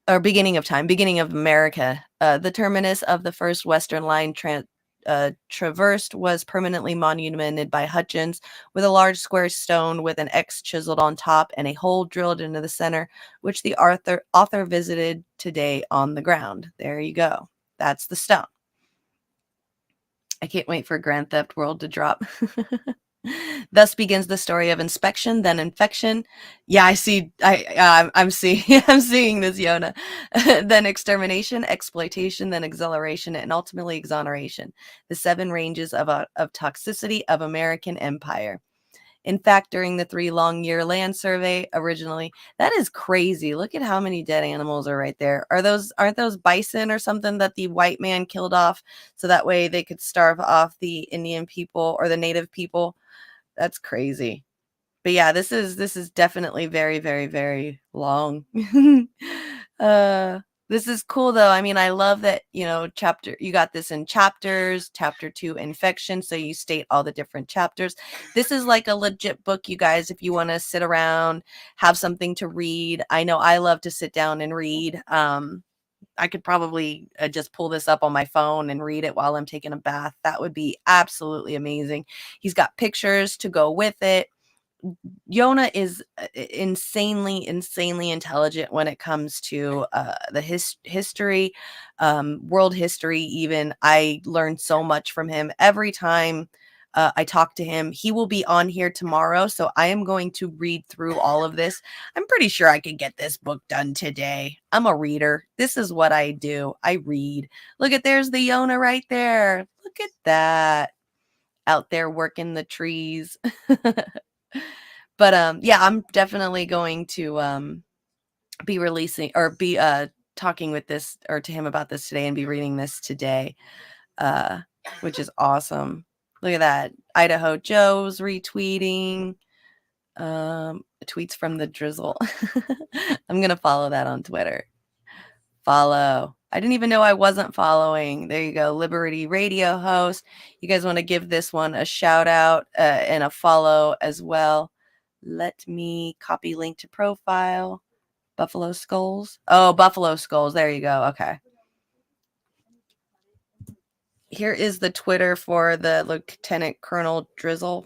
Beginning of America. The terminus of the first Western line traversed was permanently monumented by Hutchins with a large square stone with an X chiseled on top and a hole drilled into the center, which the author visited today on the ground. There you go. That's the stone. I can't wait for Grand Theft World to drop. Thus begins the story of inspection, then infection. Yeah, I see. I'm seeing. I'm seeing this, Yona. Then extermination, exploitation, then exhilaration, and ultimately exoneration. The 7 ranges of toxicity of American Empire. In fact, during the 3 long-year land survey originally, that is crazy. Look at how many dead animals are right there. Aren't those bison or something that the white man killed off so that way they could starve off the Indian people or the native people? That's crazy. But yeah, this is definitely very, very, very long. This is cool though. I mean, I love that, you got this in chapters, chapter 2, infection. So you state all the different chapters. This is like a legit book, you guys, if you want to sit around, have something to read. I know I love to sit down and read. I could probably just pull this up on my phone and read it while I'm taking a bath. That would be absolutely amazing. He's got pictures to go with it. Yona is insanely intelligent when it comes to the history, world history. Even I learned so much from him every time I talk to him. He will be on here tomorrow, so I am going to read through all of this. I'm pretty sure I could get this book done today. I'm a reader. This is what I do. I read. Look at, there's the Yona right there. Look at that. Out there working the trees. But yeah, I'm definitely going to be releasing or be talking with this or to him about this today and be reading this today, which is awesome. Look at that. Idaho Joe's retweeting tweets from the drizzle. I'm gonna follow that on Twitter. Follow. I didn't even know I wasn't following. There you go. Liberty Radio host. You guys want to give this one a shout out and a follow as well. Let me copy link to profile. Buffalo Skulls. Oh, Buffalo Skulls. There you go. Okay. Here is the Twitter for the Lieutenant Colonel Drizzle.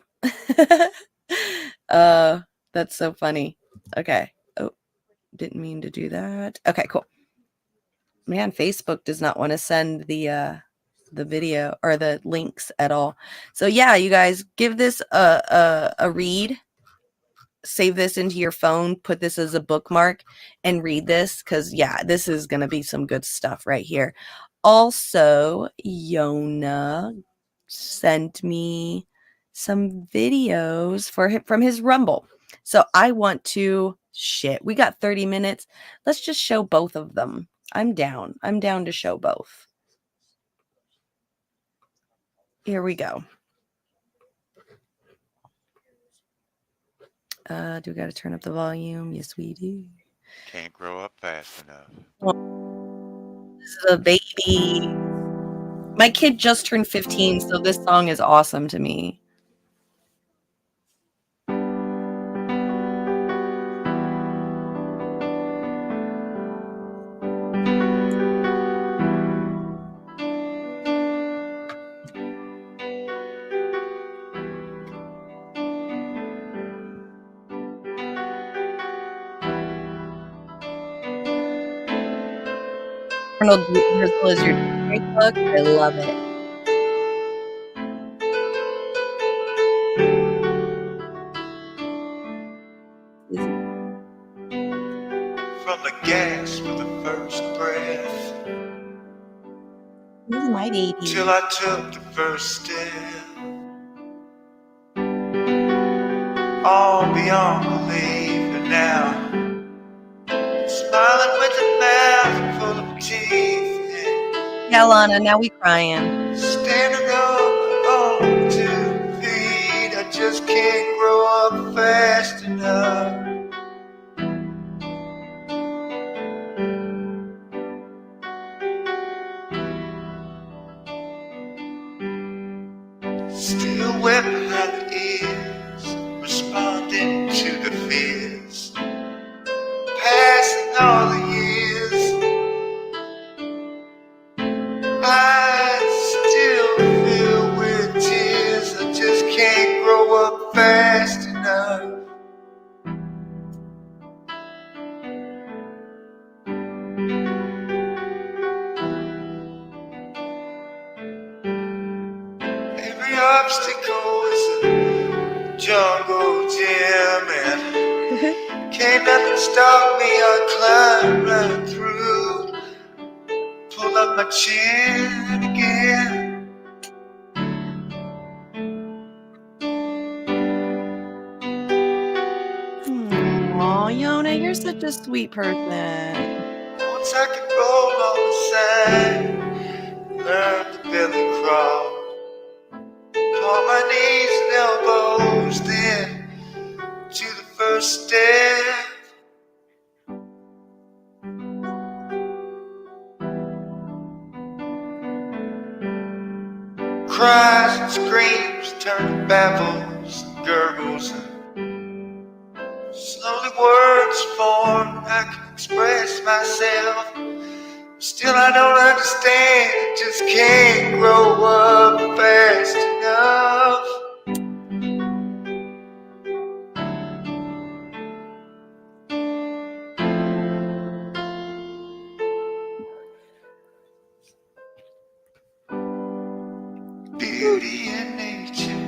That's so funny. Okay. Oh, didn't mean to do that. Okay, cool. Man, Facebook does not want to send the video or the links at all. So yeah, you guys give this a read. Save this into your phone, put this as a bookmark and read this, because yeah, this is going to be some good stuff right here. Also, Yona sent me some videos from his Rumble. So I want to, we got 30 minutes. Let's just show both of them. I'm down to show both. Here we go. Do we got to turn up the volume? Yes, we do. Can't grow up fast enough. This is a baby. My kid just turned 15, so this song is awesome to me. Arnold Drizzle is your book. I love it. From the gas for the first breath, This is my baby. till I took the first step, all beyond belief, and now smiling with a mouth full of teeth, Yeah, Lana, now we crying. standing up on 2 feet. I just can't grow up fast enough. Still wet behind the ears, responding to the fears, passing all the years. I still feel with tears. I just can't grow up fast enough. Every obstacle is a jungle gym, and can't nothing stop me. I climb right through, pull up my chin again. Aw, Yona, you're such a sweet person. Once I could roll on the side, learn to belly crawl, on my knees and elbows, then to the first step. Cries and screams turn to babbles and gurgles, and slowly words form. I can express myself. Still I don't understand. I just can't grow up fast enough. Beauty in nature,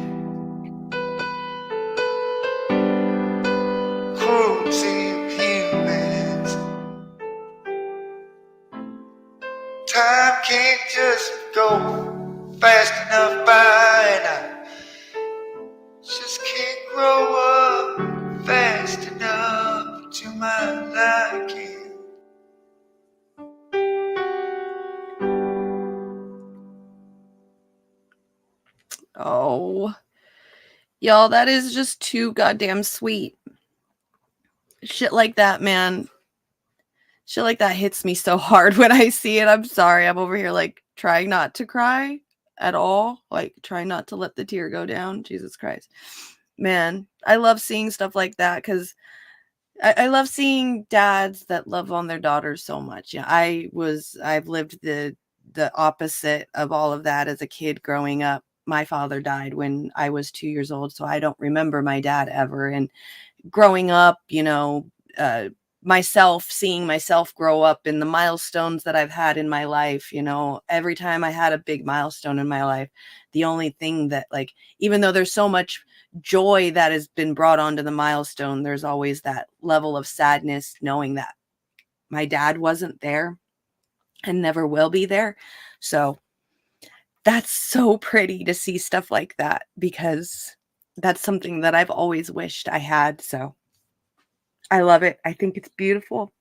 cruelty of humans. Time can't just go fast enough by, and I just can't grow up fast enough to my liking. Oh, y'all, that is just too goddamn sweet. Shit like that, man. Shit like that hits me so hard when I see it. I'm sorry. I'm over here like trying not to cry at all. Like trying not to let the tear go down. Jesus Christ. Man, I love seeing stuff like that because I love seeing dads that love on their daughters so much. Yeah, I've lived the opposite of all of that as a kid growing up. My father died when I was 2 years old, so I don't remember my dad ever. And growing up, seeing myself grow up in the milestones that I've had in my life, every time I had a big milestone in my life, the only thing that, like, even though there's so much joy that has been brought onto the milestone, there's always that level of sadness knowing that my dad wasn't there and never will be there. So that's so pretty to see stuff like that because that's something that I've always wished I had. So I love it. I think it's beautiful.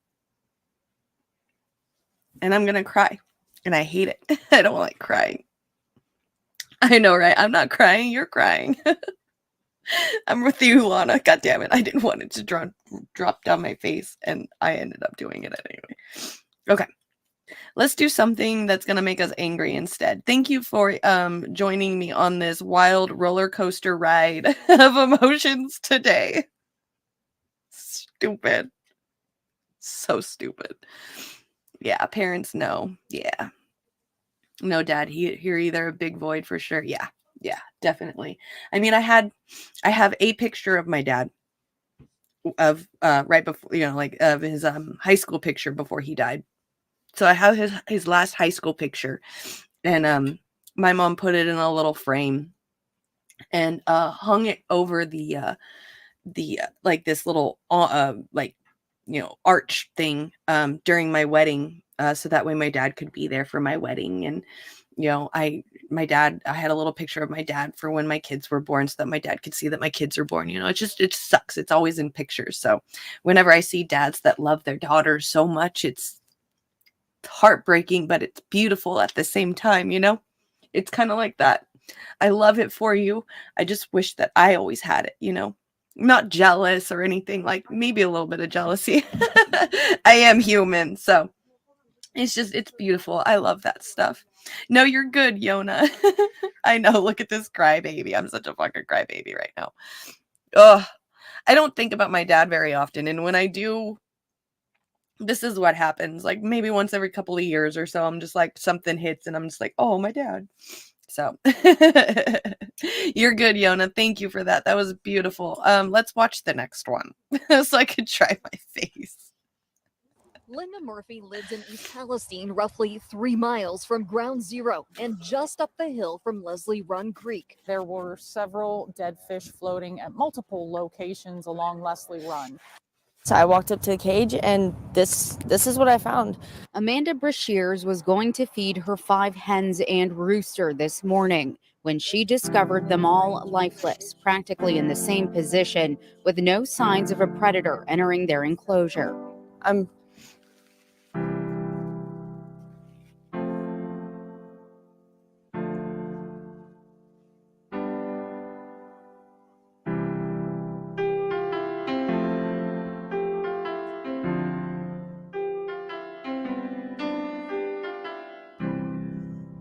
And I'm going to cry. And I hate it. I don't like crying. I know, right? I'm not crying. You're crying. I'm with you, Lana. God damn it. I didn't want it to drop down my face. And I ended up doing it anyway. Okay. Let's do something that's going to make us angry instead. Thank you for joining me on this wild roller coaster ride of emotions today. Stupid. So stupid. Yeah, parents know. Yeah. No, Dad, you're either a big void for sure. Yeah. Yeah, definitely. I mean, I have a picture of my dad of right before, like of his high school picture before he died. So I have his last high school picture, and my mom put it in a little frame and hung it over the like this little like arch thing during my wedding, so that way my dad could be there for my wedding. And I had a little picture of my dad for when my kids were born, so that my dad could see that my kids are born. It sucks. It's always in pictures. So whenever I see dads that love their daughters so much, it's heartbreaking, but it's beautiful at the same time. It's kind of like that. I love it for you. I just wish that I always had it. Not jealous or anything, like maybe a little bit of jealousy. I am human, so it's beautiful. I love that stuff. No, you're good, Yona. I know. Look at this crybaby. I'm such a fucking crybaby right now. Ugh. I don't think about my dad very often, and when I do, this is what happens. Like maybe once every couple of years or so, I'm just like something hits, and I'm just like, oh, my dad. So you're good, Yona. Thank you for that. That was beautiful. Let's watch the next one so I could dry my face. Linda Murphy lives in East Palestine, roughly 3 miles from Ground Zero and just up the hill from Leslie Run Creek. There were several dead fish floating at multiple locations along Leslie Run. So I walked up to the cage, and this is what I found. Amanda Brashears was going to feed her 5 hens and rooster this morning when she discovered them all lifeless, practically in the same position, with no signs of a predator entering their enclosure.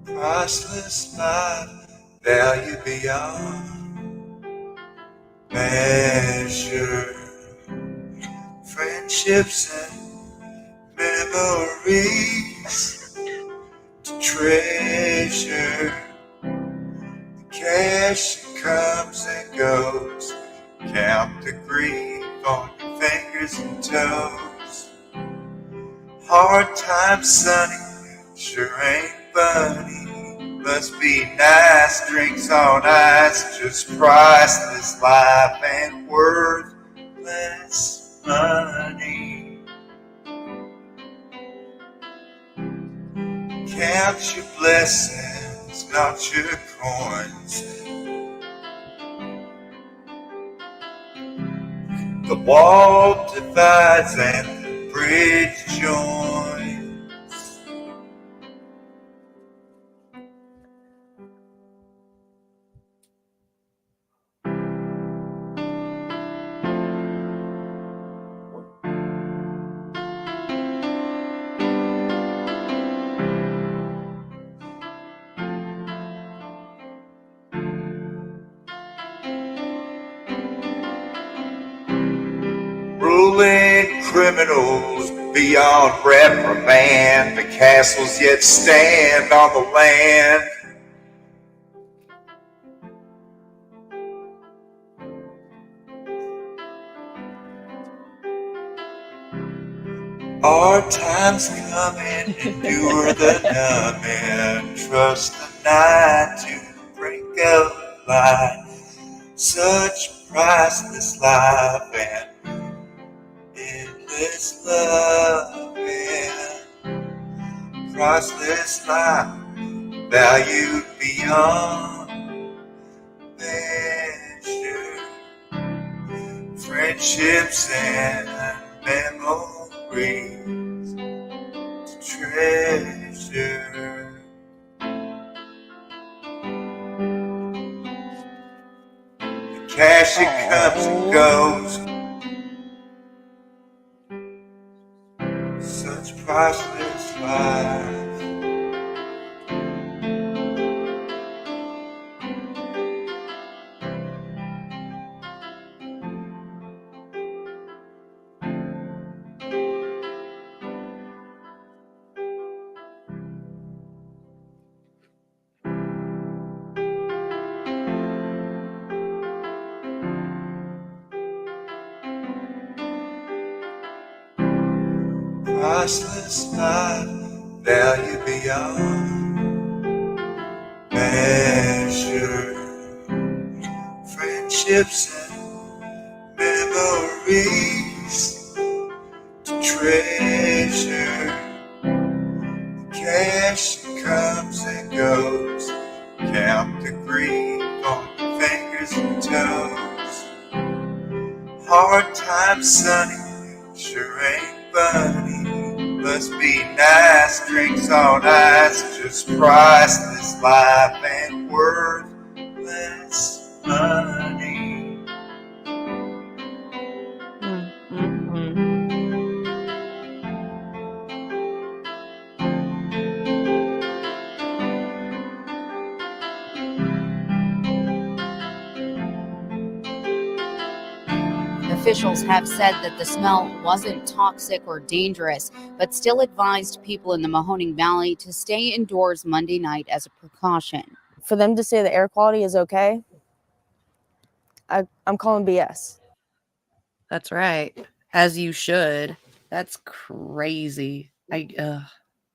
Priceless life, value beyond measure. Friendships and memories to treasure. The cash comes and goes. Count the grief on your fingers and toes. Hard times, sonny, sure ain't funny. Must be nice, drinks on ice, just priceless life and worthless money. Count your blessings, not your coins. The wall divides and the bridge joins. Ruling criminals beyond reprimand, the castles yet stand on the land. Our time's coming, endure the numbing, trust the night to break of light. Such priceless life and endless loving. Priceless life, valued beyond measure. Friendships and memories to treasure. The cash it comes and goes, such priceless life. Priceless life, value beyond measure. Friendships and memories to treasure. Cash comes and goes, count the green on your fingers and toes. Hard times, sunny, sure ain't funny. Must be nice, drinks on ice, just priceless life and worthless money. Officials have said that the smell wasn't toxic or dangerous, but still advised people in the Mahoning Valley to stay indoors Monday night as a precaution. For them to say the air quality is okay, I'm calling BS. That's right. As you should. That's crazy.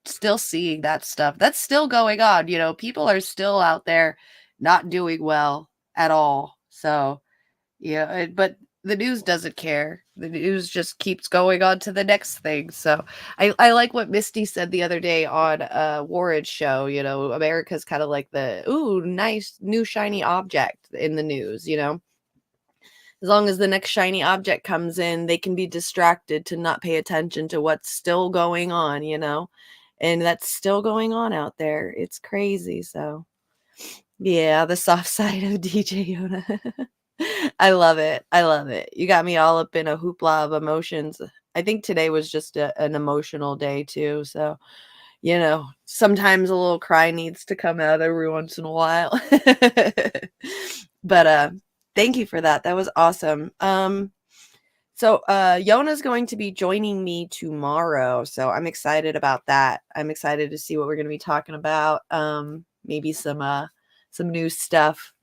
Still seeing that stuff. That's still going on. You know, people are still out there not doing well at all. So, yeah, but the news doesn't care. The news just keeps going on to the next thing. So I like what Misty said the other day on Warren's show. You know, America's kind of like the nice new shiny object in the news, you know. As long as the next shiny object comes in, they can be distracted to not pay attention to what's still going on, you know? And that's still going on out there. It's crazy. So, yeah, the soft side of DJ Yoda. I love it. I love it. You got me all up in a hoopla of emotions. I think today was just an emotional day, too. So, you know, sometimes a little cry needs to come out every once in a while. But thank you for that. That was awesome. So Yona's going to be joining me tomorrow, so I'm excited about that. I'm excited to see what we're going to be talking about. Maybe some new stuff.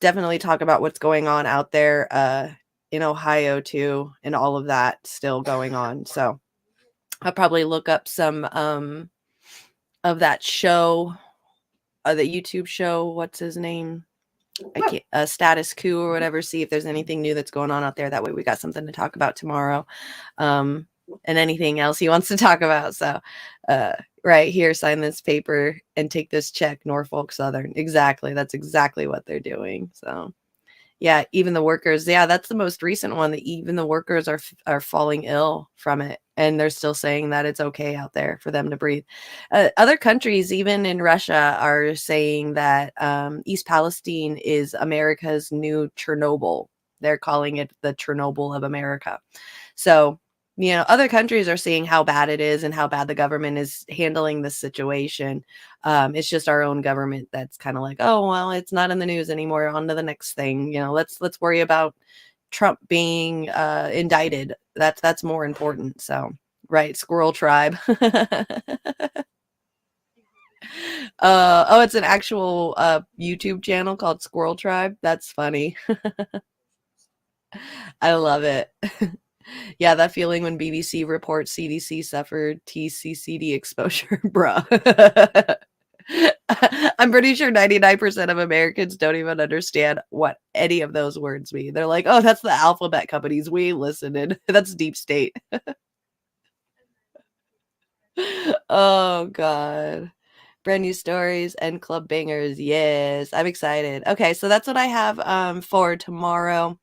Definitely talk about what's going on out there in Ohio too, and all of that still going on. So I'll probably look up some of that show, the YouTube show. What's his name? I can't Status Quo or whatever, see if there's anything new that's going on out there. That way we got something to talk about tomorrow. And anything else he wants to talk about. So right here, sign this paper and take this check, Norfolk Southern. Exactly. That's exactly what they're doing. So yeah, even the workers. Yeah, that's the most recent one, that even the workers are falling ill from it. And they're still saying that it's okay out there for them to breathe. Other countries, even in Russia, are saying that East Palestine is America's new Chernobyl. They're calling it the Chernobyl of America. So, you know, other countries are seeing how bad it is and how bad the government is handling this situation. It's just our own government that's kind of like, oh, well, it's not in the news anymore. On to the next thing. You know, let's worry about Trump being indicted. That's more important. So, right, Squirrel Tribe. It's an actual YouTube channel called Squirrel Tribe. That's funny. I love it. Yeah, that feeling when BBC reports CDC suffered TCCD exposure, bruh. I'm pretty sure 99% of Americans don't even understand what any of those words mean. They're like, oh, that's the alphabet companies. We ain't listening. That's deep state. Oh, God. Brand new stories and club bangers. Yes, I'm excited. Okay, so that's what I have for tomorrow.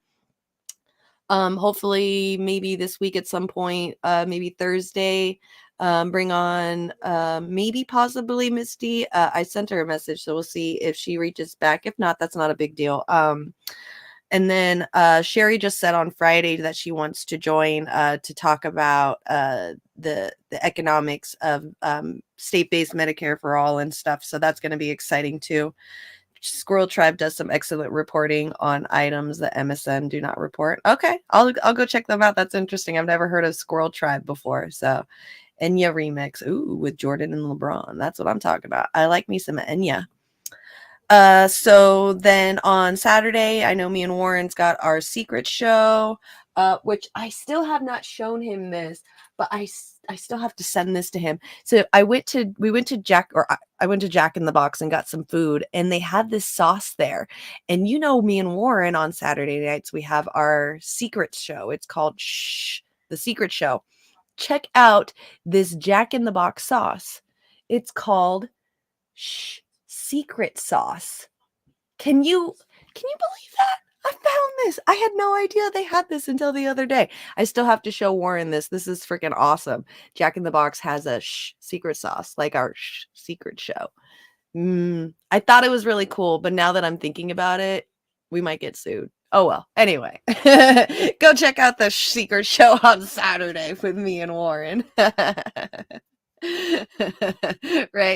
Hopefully maybe this week at some point, maybe Thursday, bring on maybe possibly Misty. I sent her a message, so we'll see if she reaches back. If not, that's not a big deal. And then Sherry just said on Friday that she wants to join to talk about the economics of state-based Medicare for all and stuff. So that's going to be exciting too. Squirrel Tribe does some excellent reporting on items that MSN do not report. Okay, I'll go check them out. That's interesting. I've never heard of Squirrel Tribe before. So Enya remix, ooh, with Jordan and LeBron. That's what I'm talking about. I like me some Enya. So then on Saturday, I know me and Warren's got our secret show, which I still have not shown him this, but I still have to send this to him. So I went to Jack in the Box and got some food, and they had this sauce there. And you know, me and Warren on Saturday nights, we have our secret show. It's called The Secret Show. Check out this Jack in the Box sauce. It's called Secret Sauce. Can you believe that? I found this. I had no idea they had this until the other day. I still have to show Warren this. This is freaking awesome. Jack in the Box has a secret sauce, like our secret show. I thought it was really cool, but now that I'm thinking about it, we might get sued. Oh well. Anyway, go check out the secret show on Saturday with me and Warren. Right,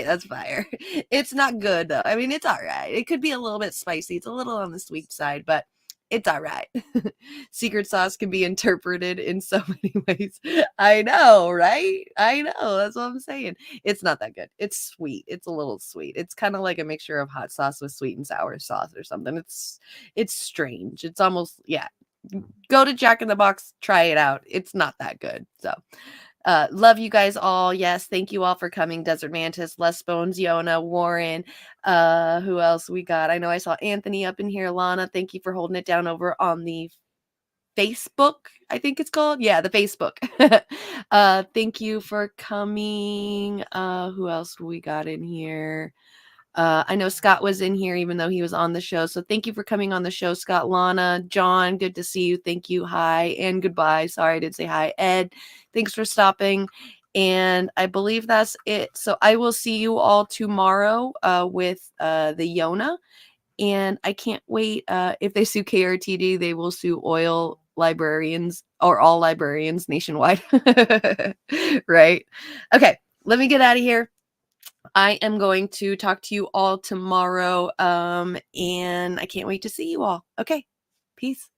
that's fire. It's not good though. I mean, it's all right. It could be a little bit spicy. It's a little on the sweet side, but it's all right. Secret sauce can be interpreted in so many ways. I know, right? I know. That's what I'm saying. It's not that good. It's sweet. It's a little sweet. It's kind of like a mixture of hot sauce with sweet and sour sauce or something. It's strange. It's almost, yeah. Go to Jack in the Box, try it out. It's not that good. So love you guys all. Yes, thank you all for coming. Desert Mantis, Les Bones, Yona, Warren. Who else we got? I know I saw Anthony up in here. Lana, thank you for holding it down over on the Facebook, I think it's called. Yeah, the Facebook. Thank you for coming. Who else we got in here? I know Scott was in here even though he was on the show. So thank you for coming on the show, Scott. Lana, John, good to see you. Thank you. Hi and goodbye. Sorry, I didn't say hi. Ed, thanks for stopping. And I believe that's it. So I will see you all tomorrow with the Yona. And I can't wait. If they sue KRTD, they will sue oil librarians or all librarians nationwide. Right? Okay, let me get out of here. I am going to talk to you all tomorrow. And I can't wait to see you all. Okay. Peace.